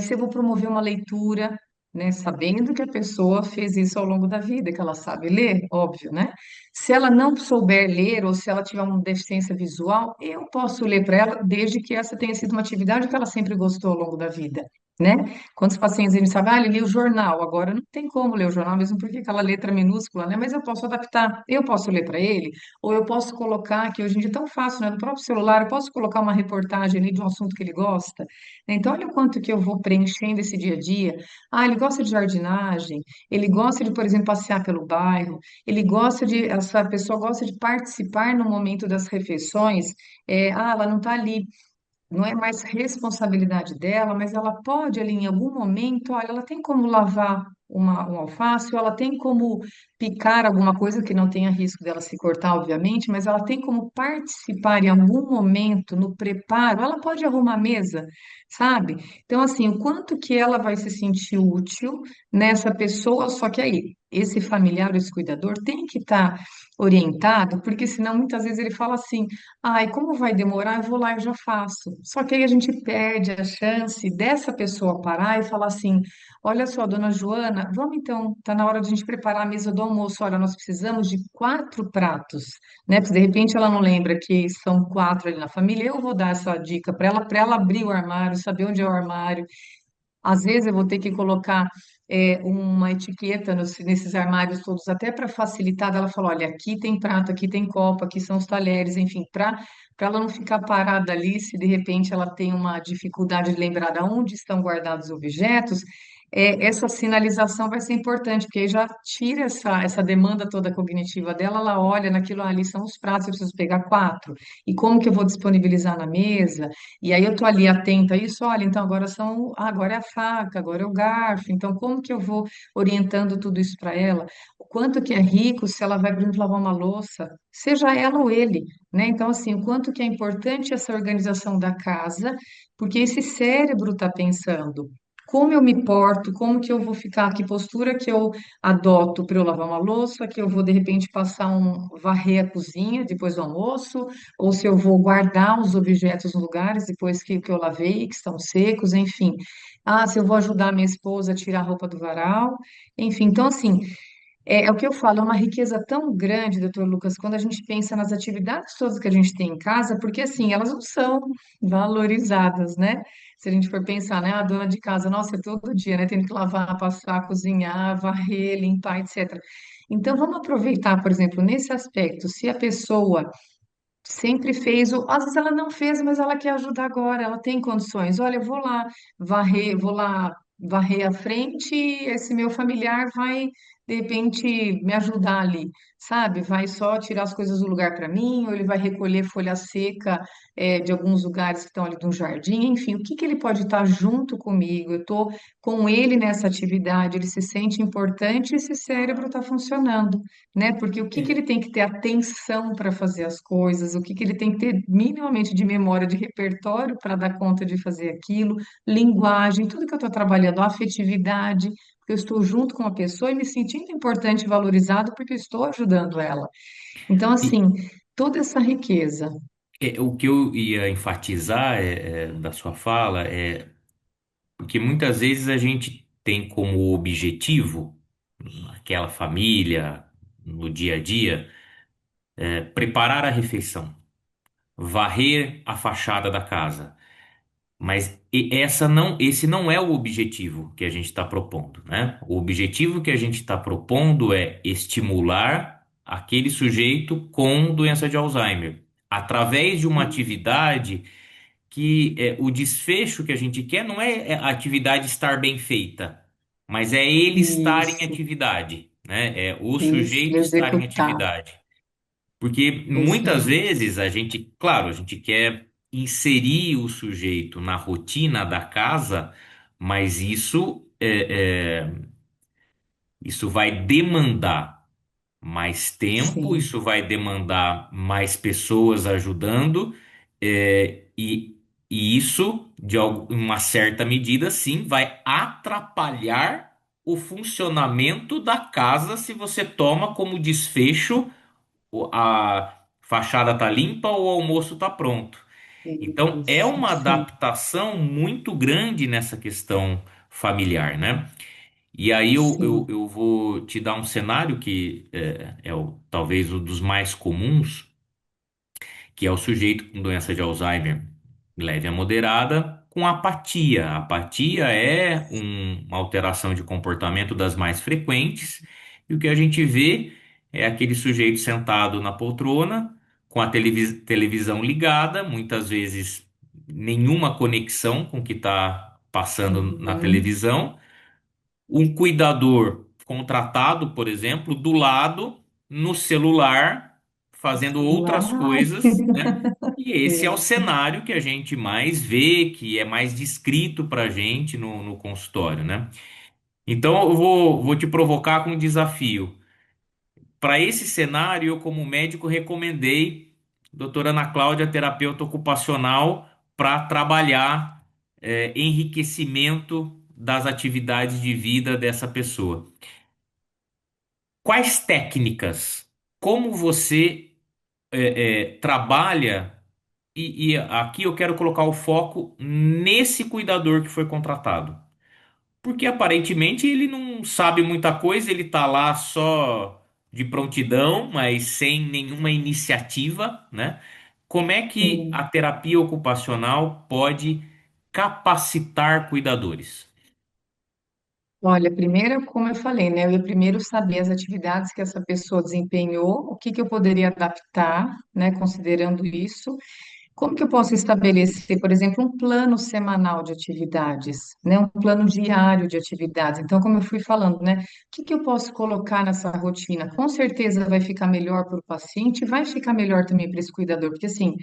se eu vou promover uma leitura, né, sabendo que a pessoa fez isso ao longo da vida, que ela sabe ler, óbvio, né? Se ela não souber ler ou se ela tiver uma deficiência visual, eu posso ler para ela, desde que essa tenha sido uma atividade que ela sempre gostou ao longo da vida. Né? Quantos pacientes a gente sabe, ele lê o jornal, agora não tem como ler o jornal, mesmo porque aquela letra minúscula, né? Mas eu posso adaptar, eu posso ler para ele, ou eu posso colocar, que hoje em dia é tão fácil, né? No próprio celular, eu posso colocar uma reportagem ali de um assunto que ele gosta. Né? Então, olha o quanto que eu vou preenchendo esse dia a dia. Ah, ele gosta de jardinagem, ele gosta de, por exemplo, passear pelo bairro, ele gosta de, essa pessoa gosta de participar no momento das refeições. Ela não está ali, não é mais responsabilidade dela, mas ela pode ali em algum momento, olha, ela tem como lavar um alface, ou ela tem como picar alguma coisa que não tenha risco dela se cortar, obviamente, mas ela tem como participar em algum momento no preparo, ela pode arrumar a mesa, sabe? Então, assim, o quanto que ela vai se sentir útil nessa pessoa, só que aí, esse familiar, esse cuidador, tem que estar orientado, porque senão muitas vezes ele fala assim. Ai, como vai demorar? Eu vou lá e já faço. Só que aí a gente perde a chance dessa pessoa parar e falar assim: olha só, dona Joana, vamos então, tá na hora de a gente preparar a mesa do almoço. Olha, nós precisamos de 4 pratos, né? Porque de repente ela não lembra que são 4 ali na família. Eu vou dar essa dica para ela abrir o armário, saber onde é o armário. Às vezes eu vou ter que colocar uma etiqueta nesses armários todos, até para facilitar. Ela falou: olha, aqui tem prato, aqui tem copo, aqui são os talheres, enfim, para ela não ficar parada ali, se de repente ela tem uma dificuldade de lembrar de onde estão guardados os objetos. Essa sinalização vai ser importante, porque aí já tira essa demanda toda cognitiva dela. Ela olha naquilo ali, são os pratos, eu preciso pegar 4. E como que eu vou disponibilizar na mesa? E aí eu tô ali atenta a isso, olha, então agora é a faca, agora é o garfo, então como que eu vou orientando tudo isso para ela? O quanto que é rico se ela vai, por exemplo, lavar uma louça, seja ela ou ele, né? Então, assim, o quanto que é importante essa organização da casa, porque esse cérebro está pensando. Como eu me porto, como que eu vou ficar, que postura que eu adoto para eu lavar uma louça, que eu vou de repente varrer a cozinha depois do almoço, ou se eu vou guardar os objetos nos lugares depois que eu lavei, que estão secos, enfim. Ah, se eu vou ajudar minha esposa a tirar a roupa do varal, enfim. Então, assim, é o que eu falo, é uma riqueza tão grande, doutor Lucas, quando a gente pensa nas atividades todas que a gente tem em casa, porque, assim, elas não são valorizadas, né? Se a gente for pensar, né, a dona de casa, nossa, é todo dia, né, tendo que lavar, passar, cozinhar, varrer, limpar, etc. Então, vamos aproveitar, por exemplo, nesse aspecto, se a pessoa sempre fez, ou às vezes ela não fez, mas ela quer ajudar agora, ela tem condições. Olha, eu vou lá varrer a frente, e esse meu familiar vai, de repente, me ajudar ali, sabe? Vai só tirar as coisas do lugar para mim, ou ele vai recolher folha seca, de alguns lugares que estão ali no jardim, enfim, o que que ele pode estar junto comigo? Eu estou com ele nessa atividade, ele se sente importante e esse cérebro está funcionando, né? Porque o que que ele tem que ter atenção para fazer as coisas, o que que ele tem que ter minimamente de memória, de repertório para dar conta de fazer aquilo, linguagem, tudo que eu estou trabalhando, afetividade, porque eu estou junto com a pessoa e me sentindo importante e valorizado porque eu estou ajudando ela. Então, E assim, toda essa riqueza. o que eu ia enfatizar da sua fala é porque muitas vezes a gente tem como objetivo, aquela família, no dia a dia, preparar a refeição, varrer a fachada da casa. Mas esse não é o objetivo que a gente está propondo, né? O objetivo que a gente está propondo é estimular aquele sujeito com doença de Alzheimer, através de uma atividade que o desfecho que a gente quer não é a atividade estar bem feita, mas é ele estar em Isso, atividade, né? É o isso, sujeito estar em executar. atividade. Porque É isso muitas aí. vezes a gente, claro, a gente quer inserir o sujeito na rotina da casa, mas isso vai demandar mais tempo, Sim, isso vai demandar mais pessoas ajudando, e isso, uma certa medida, sim, vai atrapalhar o funcionamento da casa se você toma como desfecho a fachada tá limpa ou o almoço tá pronto. Então é Isso, uma sim, adaptação muito grande nessa questão familiar, né? E aí sim. eu vou te dar um cenário que talvez um dos mais comuns, que é o sujeito com doença de Alzheimer leve a moderada com apatia. A apatia é uma alteração de comportamento das mais frequentes, e o que a gente vê é aquele sujeito sentado na poltrona, com a televisão ligada, muitas vezes nenhuma conexão com o que está passando na Uhum. televisão, um cuidador contratado, por exemplo, do lado, no celular, fazendo Celular. outras coisas, né? E esse é o É. cenário que a gente mais vê, que é mais descrito para a gente no consultório, né? Então vou te provocar com um desafio. Para esse cenário, eu, como médico, recomendei doutora Ana Cláudia, terapeuta ocupacional, para trabalhar enriquecimento das atividades de vida dessa pessoa. Quais técnicas? Como você trabalha? E aqui eu quero colocar o foco nesse cuidador que foi contratado. Porque aparentemente ele não sabe muita coisa, ele está lá só de prontidão, mas sem nenhuma iniciativa, né? Como é que a Sim. terapia ocupacional pode capacitar cuidadores? Olha, primeiro, como eu falei, né? Eu ia primeiro saber as atividades que essa pessoa desempenhou, o que que eu poderia adaptar, né? Considerando isso. Como que eu posso estabelecer, por exemplo, um plano semanal de atividades, né? Um plano diário de atividades. Então, como eu fui falando, né? O que que eu posso colocar nessa rotina? Com certeza vai ficar melhor para o paciente, vai ficar melhor também para esse cuidador, porque assim,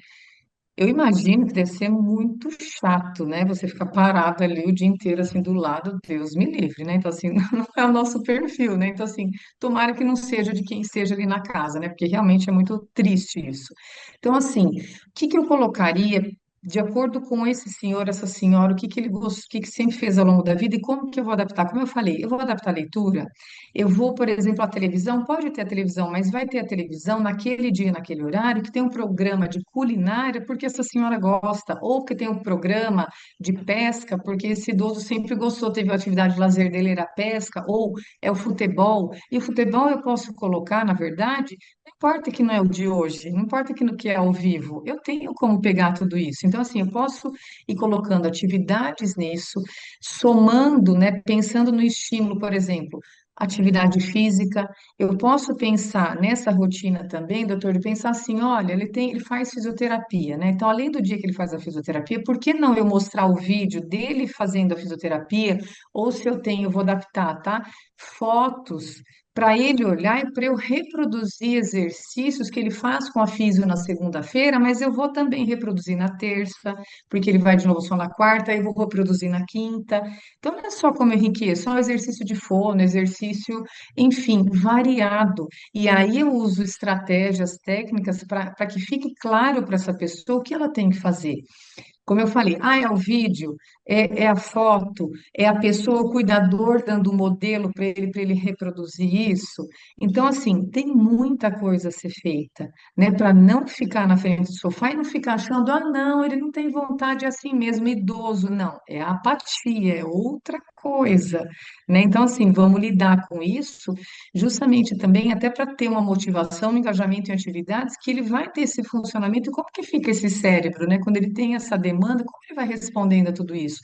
eu imagino que deve ser muito chato, né? Você ficar parado ali o dia inteiro, assim, do lado, Deus me livre, né? Então, assim, não é o nosso perfil, né? Então, assim, tomara que não seja de quem esteja ali na casa, né? Porque realmente é muito triste isso. Então, assim, o que que eu colocaria, de acordo com esse senhor, essa senhora, o que que ele gostou, o que que sempre fez ao longo da vida e como que eu vou adaptar? Como eu falei, eu vou adaptar a leitura, eu vou, por exemplo, a televisão, pode ter a televisão, mas vai ter a televisão naquele dia, naquele horário, que tem um programa de culinária, porque essa senhora gosta, ou que tem um programa de pesca, porque esse idoso sempre gostou, teve a atividade de lazer dele era a pesca, ou é o futebol. E o futebol eu posso colocar, na verdade, não importa que não é o de hoje, não importa que no que é ao vivo, eu tenho como pegar tudo isso. Então, assim, eu posso ir colocando atividades nisso, somando, né, pensando no estímulo, por exemplo. Atividade física, eu posso pensar nessa rotina também, doutor, de pensar assim, olha, ele faz fisioterapia, né? Então, além do dia que ele faz a fisioterapia, por que não eu mostrar o vídeo dele fazendo a fisioterapia? Ou se eu tenho, eu vou adaptar, tá? Fotos para ele olhar e para eu reproduzir exercícios que ele faz com a físio na segunda-feira, mas eu vou também reproduzir na terça, porque ele vai de novo só na quarta, e vou reproduzir na quinta. Então, não é só como enriquecer, é um exercício de fono, exercício, enfim, variado. E aí eu uso estratégias técnicas para que fique claro para essa pessoa o que ela tem que fazer. Como eu falei, é o vídeo, é a foto, é a pessoa, o cuidador dando o modelo para ele reproduzir isso. Então, assim, tem muita coisa a ser feita, né? Para não ficar na frente do sofá e não ficar achando, não, ele não tem vontade é assim mesmo, idoso. Não, é apatia, é outra coisa, né? Então, assim, vamos lidar com isso justamente também até para ter uma motivação, um engajamento em atividades que ele vai ter esse funcionamento. E como que fica esse cérebro, né? Quando ele tem essa demanda, como ele vai respondendo a tudo isso?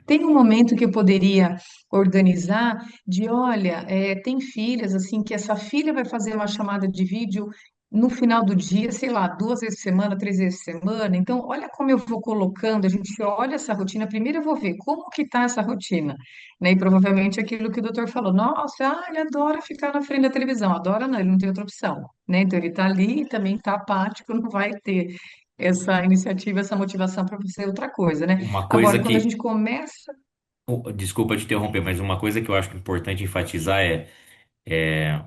Tem um momento que eu poderia organizar de, olha, tem filhas assim que essa filha vai fazer uma chamada de vídeo no final do dia, sei lá, 2 vezes por semana, 3 vezes por semana. Então, olha como eu vou colocando, a gente olha essa rotina. Primeiro eu vou ver como que está essa rotina, né? E provavelmente aquilo que o doutor falou, nossa, ele adora ficar na frente da televisão. Adora não, ele não tem outra opção, né? Então ele está ali e também está apático, não vai ter essa iniciativa, essa motivação para fazer outra coisa, né? Uma coisa Agora, quando a gente que, começa. desculpa te interromper, mas uma coisa que eu acho importante enfatizar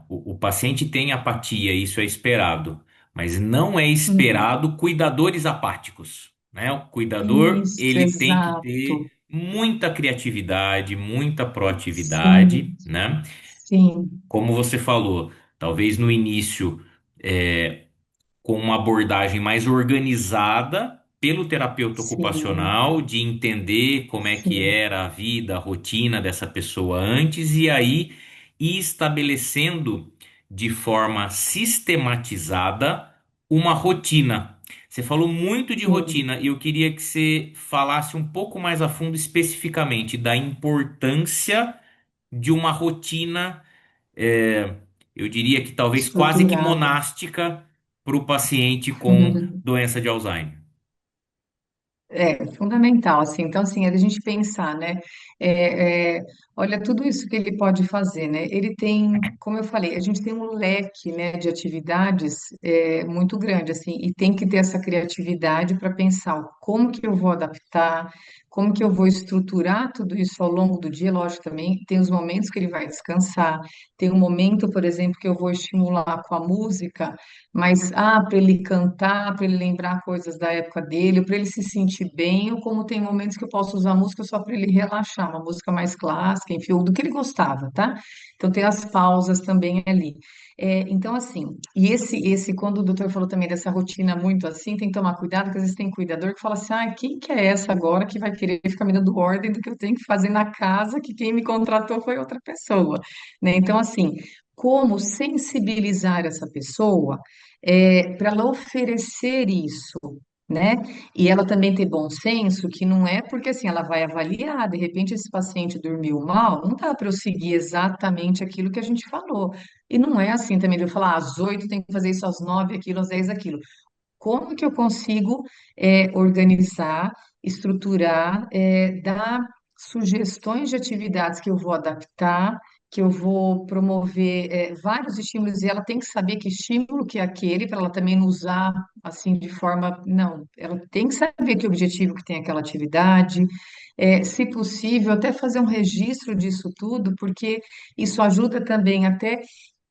o paciente tem apatia, isso é esperado, mas não é Uhum. esperado cuidadores apáticos, né? O cuidador, Isso, ele tem que ter exato. muita criatividade, muita proatividade, Sim, né? sim, Como você falou, talvez no início, com uma abordagem mais organizada pelo terapeuta sim, ocupacional, de entender como é que sim, era a vida, a rotina dessa pessoa antes, e aí ir estabelecendo de forma sistematizada uma rotina. Você falou muito de sim. rotina e eu queria que você falasse um pouco mais a fundo especificamente da importância de uma rotina, é, eu diria que talvez quase que Estruturada. monástica para o paciente com doença de Alzheimer. É fundamental, assim. Então, assim, é a gente pensar, né? é, é, olha, tudo isso que ele pode fazer, né? Ele tem, como eu falei, a gente tem um leque, né, de atividades muito grande, assim, e tem que ter essa criatividade para pensar como que eu vou adaptar, como que eu vou estruturar tudo isso ao longo do dia. Lógico, também tem os momentos que ele vai descansar, tem um momento, por exemplo, que eu vou estimular com a música. Mas, para ele cantar, para ele lembrar coisas da época dele, para ele se sentir bem, ou como tem momentos que eu posso usar música só para ele relaxar, uma música mais clássica, enfim, ou do que ele gostava, tá? Então tem as pausas também ali. Então, assim, e quando o doutor falou também dessa rotina muito assim, tem que tomar cuidado, porque às vezes tem cuidador que fala assim, quem que é essa agora que vai querer ficar me dando ordem do que eu tenho que fazer na casa, que quem me contratou foi outra pessoa, né? Então, assim, como sensibilizar essa pessoa para ela oferecer isso, né? E ela também ter bom senso, que não é porque assim ela vai avaliar, de repente esse paciente dormiu mal, não dá para eu seguir exatamente aquilo que a gente falou. E não é assim também de eu falar, às 8 tem que fazer isso, às 9 aquilo, às 10 aquilo. Como que eu consigo organizar, estruturar, dar sugestões de atividades que eu vou adaptar, que eu vou promover vários estímulos, e ela tem que saber que estímulo que é aquele, para ela também não usar assim de forma. Não, ela tem que saber que objetivo que tem aquela atividade. Se possível, até fazer um registro disso tudo, porque isso ajuda também até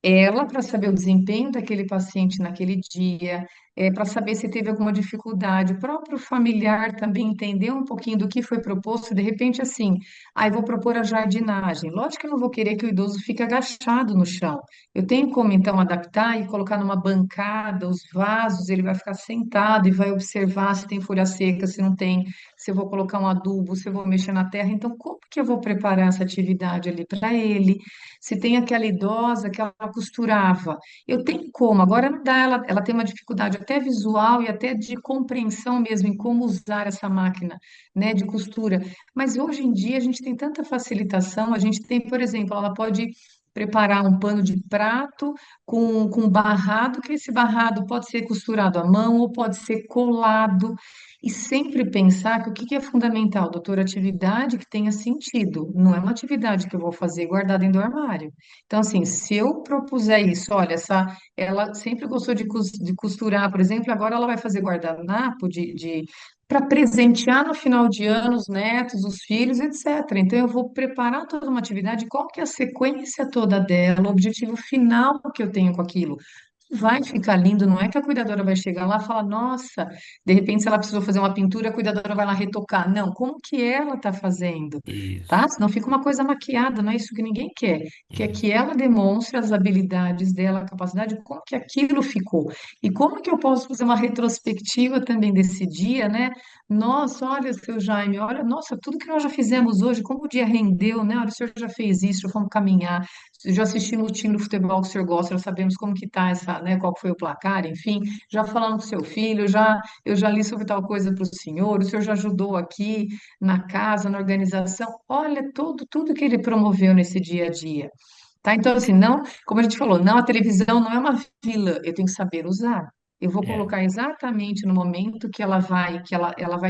ela para saber o desempenho daquele paciente naquele dia, para saber se teve alguma dificuldade, o próprio familiar também entender um pouquinho do que foi proposto, de repente assim, eu vou propor a jardinagem. Lógico que eu não vou querer que o idoso fique agachado no chão. Eu tenho como então adaptar e colocar numa bancada os vasos, ele vai ficar sentado e vai observar se tem folha seca, se não tem, se eu vou colocar um adubo, se eu vou mexer na terra. Então, como que eu vou preparar essa atividade ali para ele? Se tem aquela idosa que ela costurava, eu tenho como, agora não dá, ela tem uma dificuldade até visual e até de compreensão mesmo em como usar essa máquina, né, de costura. Mas hoje em dia a gente tem tanta facilitação, a gente tem, por exemplo, ela pode preparar um pano de prato com barrado, que esse barrado pode ser costurado à mão ou pode ser colado. E sempre pensar que o que que é fundamental, doutora, atividade que tenha sentido, não é uma atividade que eu vou fazer guardada dentro do armário. Então, assim, se eu propuser isso, olha, ela sempre gostou de costurar, por exemplo, agora ela vai fazer guardanapo para presentear no final de ano os netos, os filhos, etc. Então, eu vou preparar toda uma atividade, qual que é a sequência toda dela, o objetivo final que eu tenho com aquilo. Vai ficar lindo, não é que a cuidadora vai chegar lá e falar, nossa, de repente, se ela precisou fazer uma pintura, a cuidadora vai lá retocar. Não, como que ela está fazendo? Isso, Tá? Senão fica uma coisa maquiada, não é isso que ninguém quer isso. que ela demonstre as habilidades dela, a capacidade, como que aquilo ficou. E como que eu posso fazer uma retrospectiva também desse dia, né? Nossa, olha, seu Jaime, olha, nossa, tudo que nós já fizemos hoje, como o dia rendeu, né? Olha, o senhor já fez isso, já fomos caminhar, já assistimos o time do futebol que o senhor gosta, já sabemos como que tá essa, né? Qual que foi o placar, enfim, já falando com seu filho, eu já li sobre tal coisa para o senhor já ajudou aqui na casa, na organização. Olha tudo que ele promoveu nesse dia a dia. Tá? Então, assim, não, como a gente falou, não, a televisão não é uma vila, eu tenho que saber usar. Eu vou É. colocar exatamente no momento que ela vai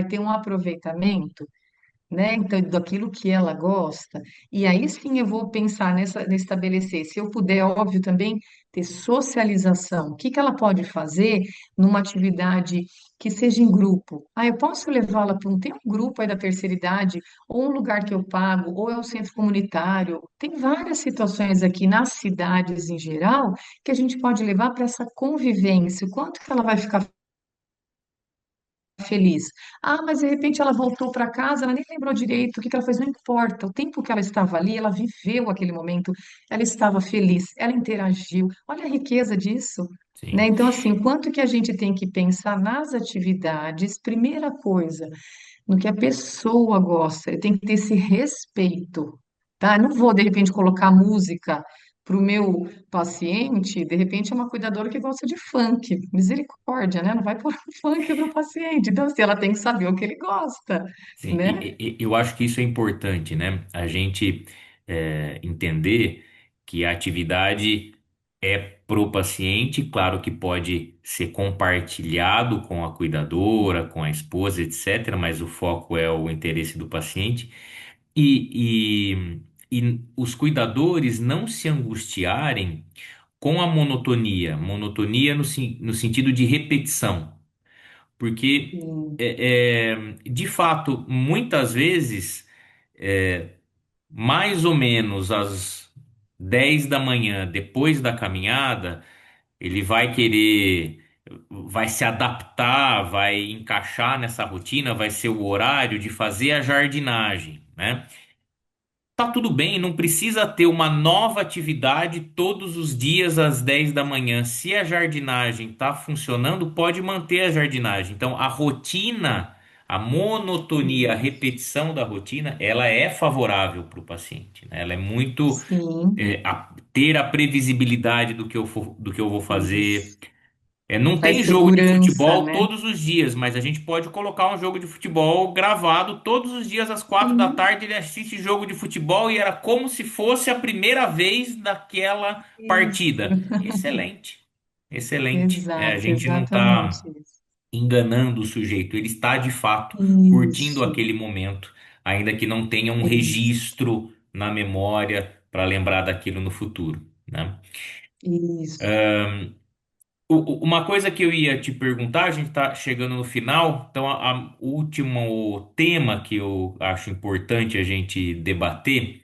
ter um aproveitamento, né? Então, daquilo que ela gosta. E aí sim eu vou pensar nesse estabelecer. Se eu puder, óbvio, também ter socialização. O que que ela pode fazer numa atividade que seja em grupo? Eu posso levá-la para tem um grupo aí da terceira idade, ou um lugar que eu pago, ou é um centro comunitário. Tem várias situações aqui nas cidades em geral que a gente pode levar para essa convivência. O quanto que ela vai ficar feliz. Ah, mas de repente ela voltou para casa, ela nem lembrou direito o que que ela fez, não importa. O tempo que ela estava ali, ela viveu aquele momento, ela estava feliz, ela interagiu. Olha a riqueza disso, né? Sim. Então, assim, quanto que a gente tem que pensar nas atividades, primeira coisa, no que a pessoa gosta, eu tenho que ter esse respeito, tá? Eu não vou, de repente, colocar música para o meu paciente, de repente é uma cuidadora que gosta de funk, misericórdia, né? Não vai pôr funk para o paciente, então assim, ela tem que saber o que ele gosta, Sim, né? eu acho que isso é importante, né? A gente entender que a atividade é pro paciente, claro que pode ser compartilhado com a cuidadora, com a esposa, etc., mas o foco é o interesse do paciente. E os cuidadores não se angustiarem com a monotonia, monotonia no sentido de repetição. Porque, Sim, de fato, muitas vezes, mais ou menos às 10 da manhã, depois da caminhada, ele vai se adaptar, vai encaixar nessa rotina, vai ser o horário de fazer a jardinagem, né? Tá tudo bem, não precisa ter uma nova atividade todos os dias às 10 da manhã. Se a jardinagem está funcionando, pode manter a jardinagem. Então, a rotina, a monotonia, a isso. repetição da rotina, ela é favorável para o paciente, né? Ela é muito Sim, ter a previsibilidade do que eu vou isso. fazer. Não Traz tem jogo de segurança, futebol né? todos os dias, mas a gente pode colocar um jogo de futebol gravado todos os dias às 4 da tarde. Ele assiste jogo de futebol e era como se fosse a primeira vez daquela Isso. partida. Excelente, excelente. A Exato, gente não exatamente está isso. enganando o sujeito, ele está de fato curtindo Isso, aquele momento, ainda que não tenha um isso, registro na memória para lembrar daquilo no futuro, né? isso. Uma coisa que eu ia te perguntar, a gente está chegando no final, então o último tema que eu acho importante a gente debater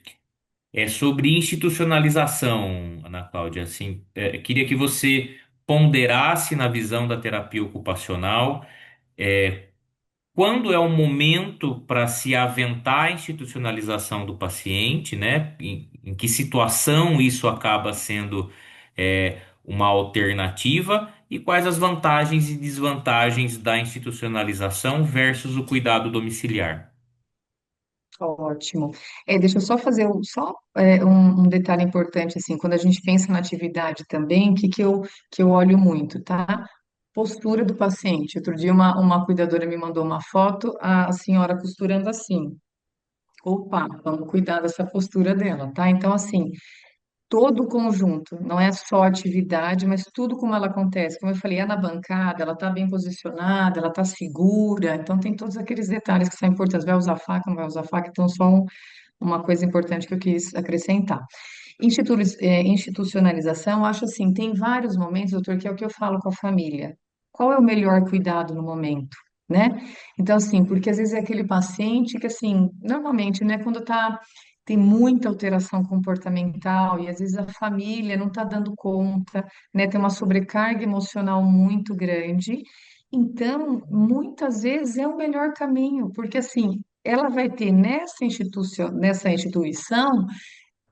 é sobre institucionalização, Ana Cláudia. Assim, queria que você ponderasse na visão da terapia ocupacional quando é o momento para se aventar a institucionalização do paciente, né? Em que situação isso acaba sendo uma alternativa e quais as vantagens e desvantagens da institucionalização versus o cuidado domiciliar. Ótimo. Deixa eu só fazer um detalhe importante, assim, quando a gente pensa na atividade também, que eu olho muito, tá? Postura do paciente. Outro dia uma cuidadora me mandou uma foto, a senhora costurando assim. Opa, vamos cuidar dessa postura dela, tá? Então, assim, todo o conjunto, não é só a atividade, mas tudo como ela acontece. Como eu falei, é na bancada, ela está bem posicionada, ela está segura, então tem todos aqueles detalhes que são importantes. Vai usar faca, não vai usar faca, então só uma coisa importante que eu quis acrescentar. Institucionalização, eu acho assim, tem vários momentos, doutor, que é o que eu falo com a família. Qual é o melhor cuidado no momento, né? Então, assim, porque às vezes é aquele paciente que, assim, normalmente, né, quando tem muita alteração comportamental e às vezes a família não está dando conta, né, tem uma sobrecarga emocional muito grande. Então, muitas vezes é o melhor caminho, porque, assim, ela vai ter nessa instituição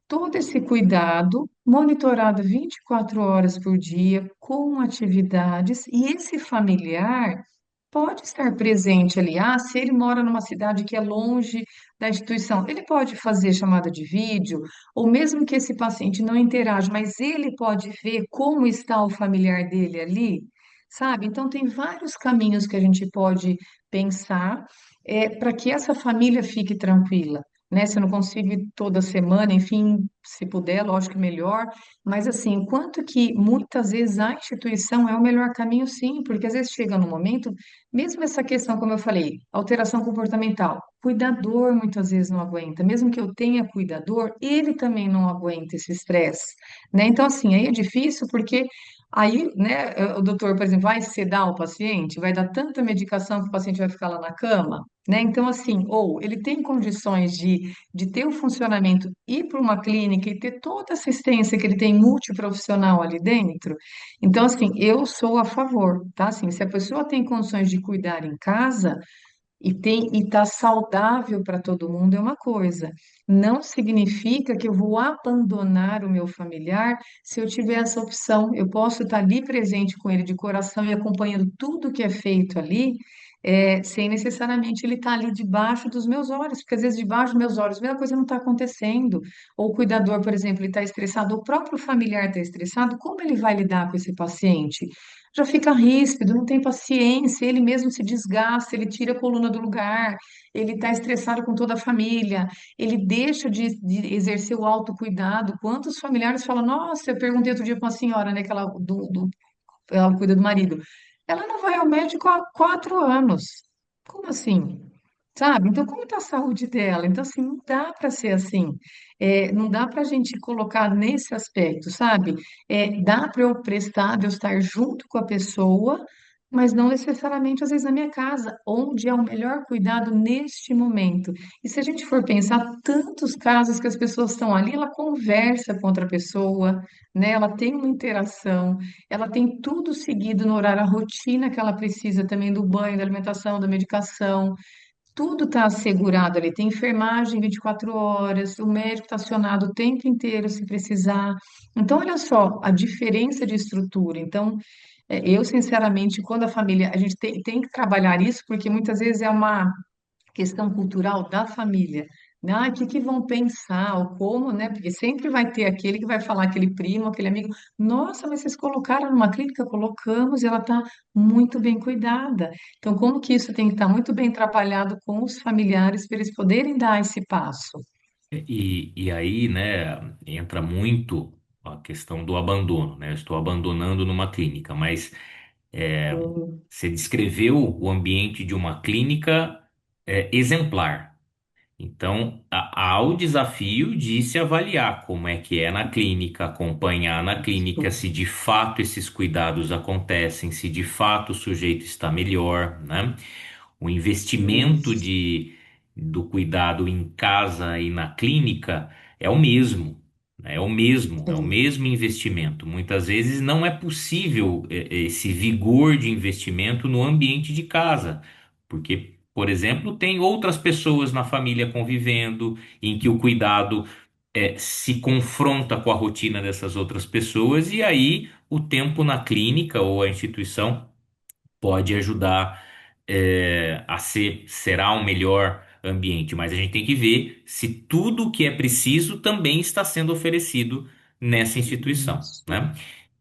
todo esse cuidado, monitorado 24 horas por dia, com atividades, e esse familiar pode estar presente ali. Ah, se ele mora numa cidade que é longe da instituição, ele pode fazer chamada de vídeo, ou mesmo que esse paciente não interaja, mas ele pode ver como está o familiar dele ali, sabe? Então, tem vários caminhos que a gente pode pensar para que essa família fique tranquila. Né, se eu não consigo ir toda semana, enfim, se puder, lógico que melhor, mas assim, enquanto que muitas vezes a instituição é o melhor caminho, sim, porque às vezes chega no momento mesmo essa questão, como eu falei, alteração comportamental, cuidador muitas vezes não aguenta, mesmo que eu tenha cuidador, ele também não aguenta esse estresse, né? Então, assim, aí é difícil porque Aí, né, o doutor, por exemplo, vai sedar o paciente, vai dar tanta medicação que o paciente vai ficar lá na cama, né? Então, assim, ou ele tem condições de ter o funcionamento, ir para uma clínica e ter toda a assistência que ele tem multiprofissional ali dentro. Então, assim, eu sou a favor, tá? Assim, se a pessoa tem condições de cuidar em casa, e tá saudável para todo mundo é uma coisa. Não significa que eu vou abandonar o meu familiar se eu tiver essa opção. Eu posso estar ali presente com ele de coração e acompanhando tudo que é feito ali, sem necessariamente ele estar ali debaixo dos meus olhos, porque às vezes debaixo dos meus olhos a mesma coisa não está acontecendo. Ou o cuidador, por exemplo, ele está estressado, o próprio familiar está estressado, como ele vai lidar com esse paciente? Já fica ríspido, não tem paciência, ele mesmo se desgasta, ele tira a coluna do lugar, ele está estressado com toda a família, ele deixa de exercer o autocuidado. Quantos familiares falam, nossa, eu perguntei outro dia para uma senhora, né, que ela cuida do marido. Ela não vai ao médico há 4 anos. Como assim? Sabe? Então, como está a saúde dela? Então, assim, não dá para ser assim. Não dá para a gente colocar nesse aspecto, sabe? Dá para eu prestar, de eu estar junto com a pessoa, mas não necessariamente, às vezes, na minha casa, onde é o melhor cuidado neste momento. E se a gente for pensar, tantos casos que as pessoas estão ali, ela conversa com outra pessoa, né? Ela tem uma interação. Ela tem tudo seguido no horário, a rotina que ela precisa também do banho, da alimentação, da medicação. Tudo está assegurado ali. Tem enfermagem 24 horas, o médico está acionado o tempo inteiro se precisar. Então, olha só a diferença de estrutura. Então, eu, sinceramente, quando a família, a gente tem que trabalhar isso, porque muitas vezes é uma questão cultural da família. Né? Ah, o que que vão pensar, ou como, né? Porque sempre vai ter aquele que vai falar, aquele primo, aquele amigo, nossa, mas vocês colocaram numa clínica? Colocamos, e ela está muito bem cuidada. Então, como que isso tem que estar muito bem trabalhado com os familiares para eles poderem dar esse passo? E aí, né, entra muito a questão do abandono, né? Eu estou abandonando numa clínica, mas é, Hum, você descreveu o ambiente de uma clínica exemplar. Então, há o desafio de se avaliar como é que é na clínica, acompanhar na clínica isso, se de fato esses cuidados acontecem, se de fato o sujeito está melhor, né? O investimento isso, do cuidado em casa e na clínica é o mesmo, né? É o sim, mesmo investimento. Muitas vezes não é possível esse vigor de investimento no ambiente de casa, porque, por exemplo, tem outras pessoas na família convivendo, em que o cuidado se confronta com a rotina dessas outras pessoas, e aí o tempo na clínica ou a instituição pode ajudar será um melhor ambiente, mas a gente tem que ver se tudo o que é preciso também está sendo oferecido nessa instituição, isso, né?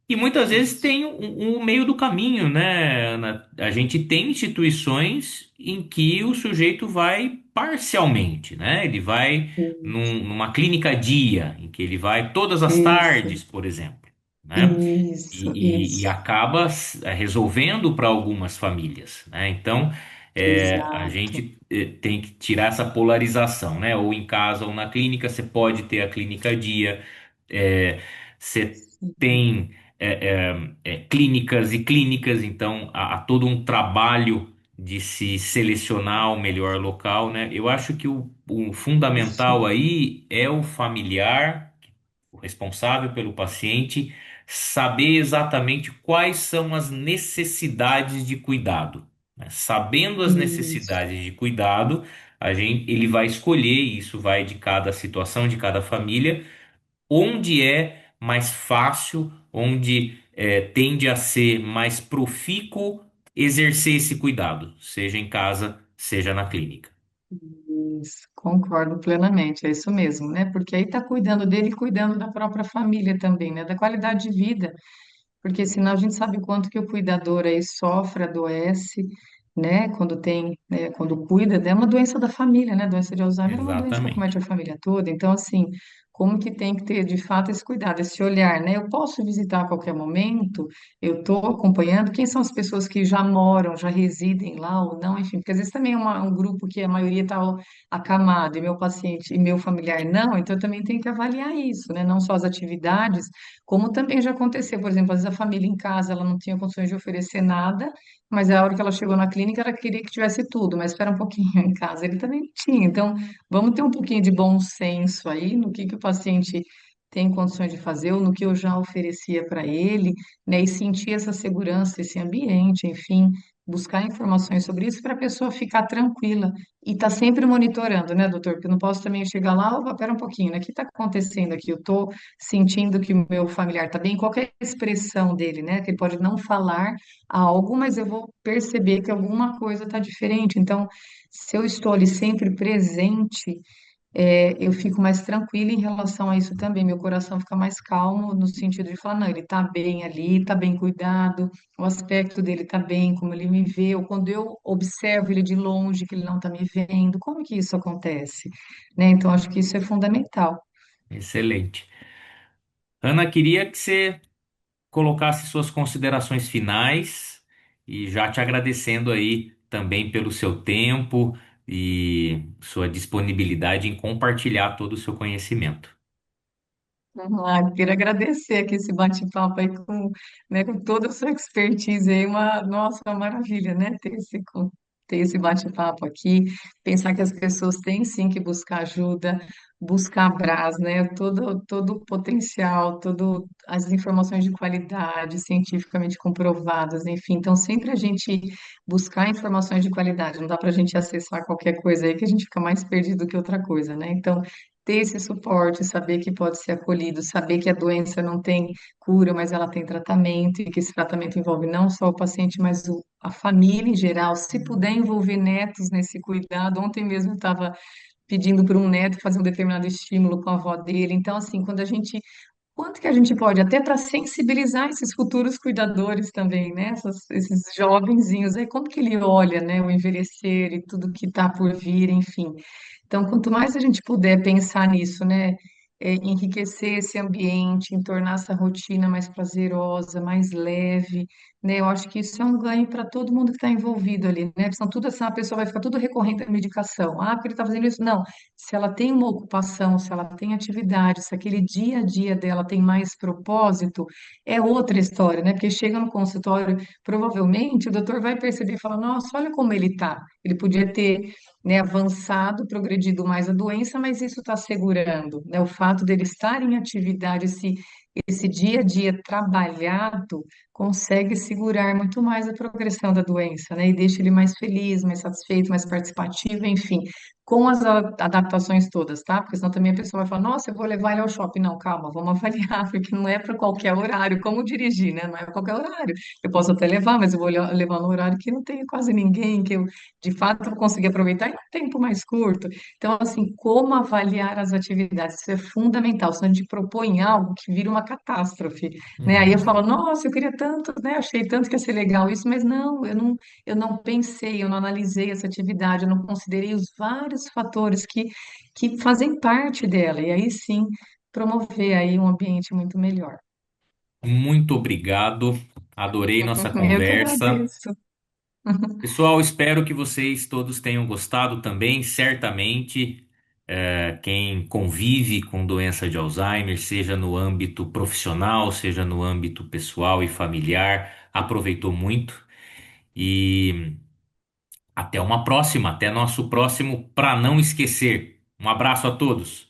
E muitas vezes isso, tem um meio do caminho, né, Ana? A gente tem instituições em que o sujeito vai parcialmente, né? Ele vai numa clínica dia, em que ele vai todas as isso, tardes, por exemplo, né? isso, E isso, acaba resolvendo para algumas famílias, né? Então, a exato. gente tem que tirar essa polarização, né? Ou em casa ou na clínica, você pode ter a clínica dia, você tem clínicas e clínicas, então há todo um trabalho de se selecionar o melhor local, né? Eu acho que o fundamental Isso, aí é o familiar, o responsável pelo paciente, saber exatamente quais são as necessidades de cuidado, né? Sabendo as isso, necessidades de cuidado, ele vai escolher, e isso vai de cada situação, de cada família, onde é mais fácil, onde tende a ser mais profícuo exercer esse cuidado, seja em casa, seja na clínica. isso. Concordo plenamente, é isso mesmo, né? Porque aí está cuidando dele e cuidando da própria família também, né? Da qualidade de vida, porque senão a gente sabe o quanto que o cuidador aí sofre, adoece, né? Quando cuida, é uma doença da família, né? Doença de Alzheimer é uma doença que acomete Exatamente. a família toda, então assim. como que tem que ter de fato esse cuidado, esse olhar, né? Eu posso visitar a qualquer momento, eu estou acompanhando quem são as pessoas que já moram, já residem lá ou não, enfim, porque às vezes também é um grupo que a maioria está acamado e meu paciente e meu familiar não, então eu também tenho que avaliar isso, né? Não só as atividades, como também já aconteceu, por exemplo, às vezes a família em casa ela não tinha condições de oferecer nada, mas a hora que ela chegou na clínica ela queria que tivesse tudo, mas espera um pouquinho, em casa ele também não tinha, então vamos ter um pouquinho de bom senso aí no que o paciente tem condições de fazer ou no que eu já oferecia para ele, né? E sentir essa segurança, esse ambiente, enfim, buscar informações sobre isso para a pessoa ficar tranquila e tá sempre monitorando, né, doutor? Porque eu não posso também chegar lá, opa, pera um pouquinho, né? O que está acontecendo aqui? Eu estou sentindo que o meu familiar está bem, qualquer expressão dele, né? Que ele pode não falar algo, mas eu vou perceber que alguma coisa está diferente. Então, se eu estou ali sempre presente, eu fico mais tranquila em relação a isso também. Meu coração fica mais calmo no sentido de falar, não, ele está bem ali, está bem cuidado, o aspecto dele está bem, como ele me vê, ou quando eu observo ele de longe, que ele não está me vendo, como que isso acontece? Né? Então, acho que isso é fundamental. Excelente. Ana, queria que você colocasse suas considerações finais e já te agradecendo aí também pelo seu tempo e sua disponibilidade em compartilhar todo o seu conhecimento. Eu quero agradecer aqui esse bate-papo aí com, né, com toda a sua expertise aí, nossa, uma maravilha, né, ter esse bate-papo aqui, pensar que as pessoas têm sim que buscar ajuda, buscar abraço, né, todo o potencial, todo as informações de qualidade, cientificamente comprovadas, enfim, então sempre a gente buscar informações de qualidade, não dá para a gente acessar qualquer coisa aí que a gente fica mais perdido do que outra coisa, né, então ter esse suporte, saber que pode ser acolhido, saber que a doença não tem cura, mas ela tem tratamento, e que esse tratamento envolve não só o paciente, mas a família em geral. Se puder envolver netos nesse cuidado, ontem mesmo eu estava pedindo para um neto fazer um determinado estímulo com a avó dele. Então, assim, quanto que a gente pode, até para sensibilizar esses futuros cuidadores também, né? Esses jovenzinhos aí, como que ele olha, né? O envelhecer e tudo que está por vir, enfim. Então, quanto mais a gente puder pensar nisso, né? Enriquecer esse ambiente, em tornar essa rotina mais prazerosa, mais leve, né? Eu acho que isso é um ganho para todo mundo que está envolvido ali, né? Porque senão tudo assim, a pessoa vai ficar tudo recorrente à medicação. Ah, porque ele está fazendo isso. Não, se ela tem uma ocupação, se ela tem atividade, se aquele dia a dia dela tem mais propósito, é outra história, né? Porque chega no consultório, provavelmente o doutor vai perceber e falar: Nossa, olha como ele tá. Ele podia ter, né, avançado, progredido mais a doença, mas isso está segurando, né? O fato dele estar em atividade, esse dia a dia trabalhado, consegue segurar muito mais a progressão da doença, né? E deixa ele mais feliz, mais satisfeito, mais participativo, enfim com as adaptações todas, tá? Porque senão também a pessoa vai falar, nossa, eu vou levar ele ao shopping. Não, calma, vamos avaliar, porque não é para qualquer horário, como dirigir, né? Não é para qualquer horário. Eu posso até levar, mas eu vou levar no horário que não tem quase ninguém, que eu de fato vou conseguir aproveitar em um tempo mais curto. Então, assim, como avaliar as atividades? Isso é fundamental, senão a gente propõe algo que vira uma catástrofe, né? Aí eu Uhum. falo, nossa, eu queria tanto, né? Achei tanto que ia ser legal isso, mas não, eu não pensei, eu não analisei essa atividade, eu não considerei os vários fatores que fazem parte dela, e aí sim promover aí um ambiente muito melhor. Muito obrigado. Adorei nossa Eu que conversa. agradeço. Pessoal, espero que vocês todos tenham gostado também. Certamente, quem convive com doença de Alzheimer, seja no âmbito profissional, seja no âmbito pessoal e familiar, aproveitou muito. E até uma próxima, até nosso próximo Pra Não Esquecer. Um abraço a todos.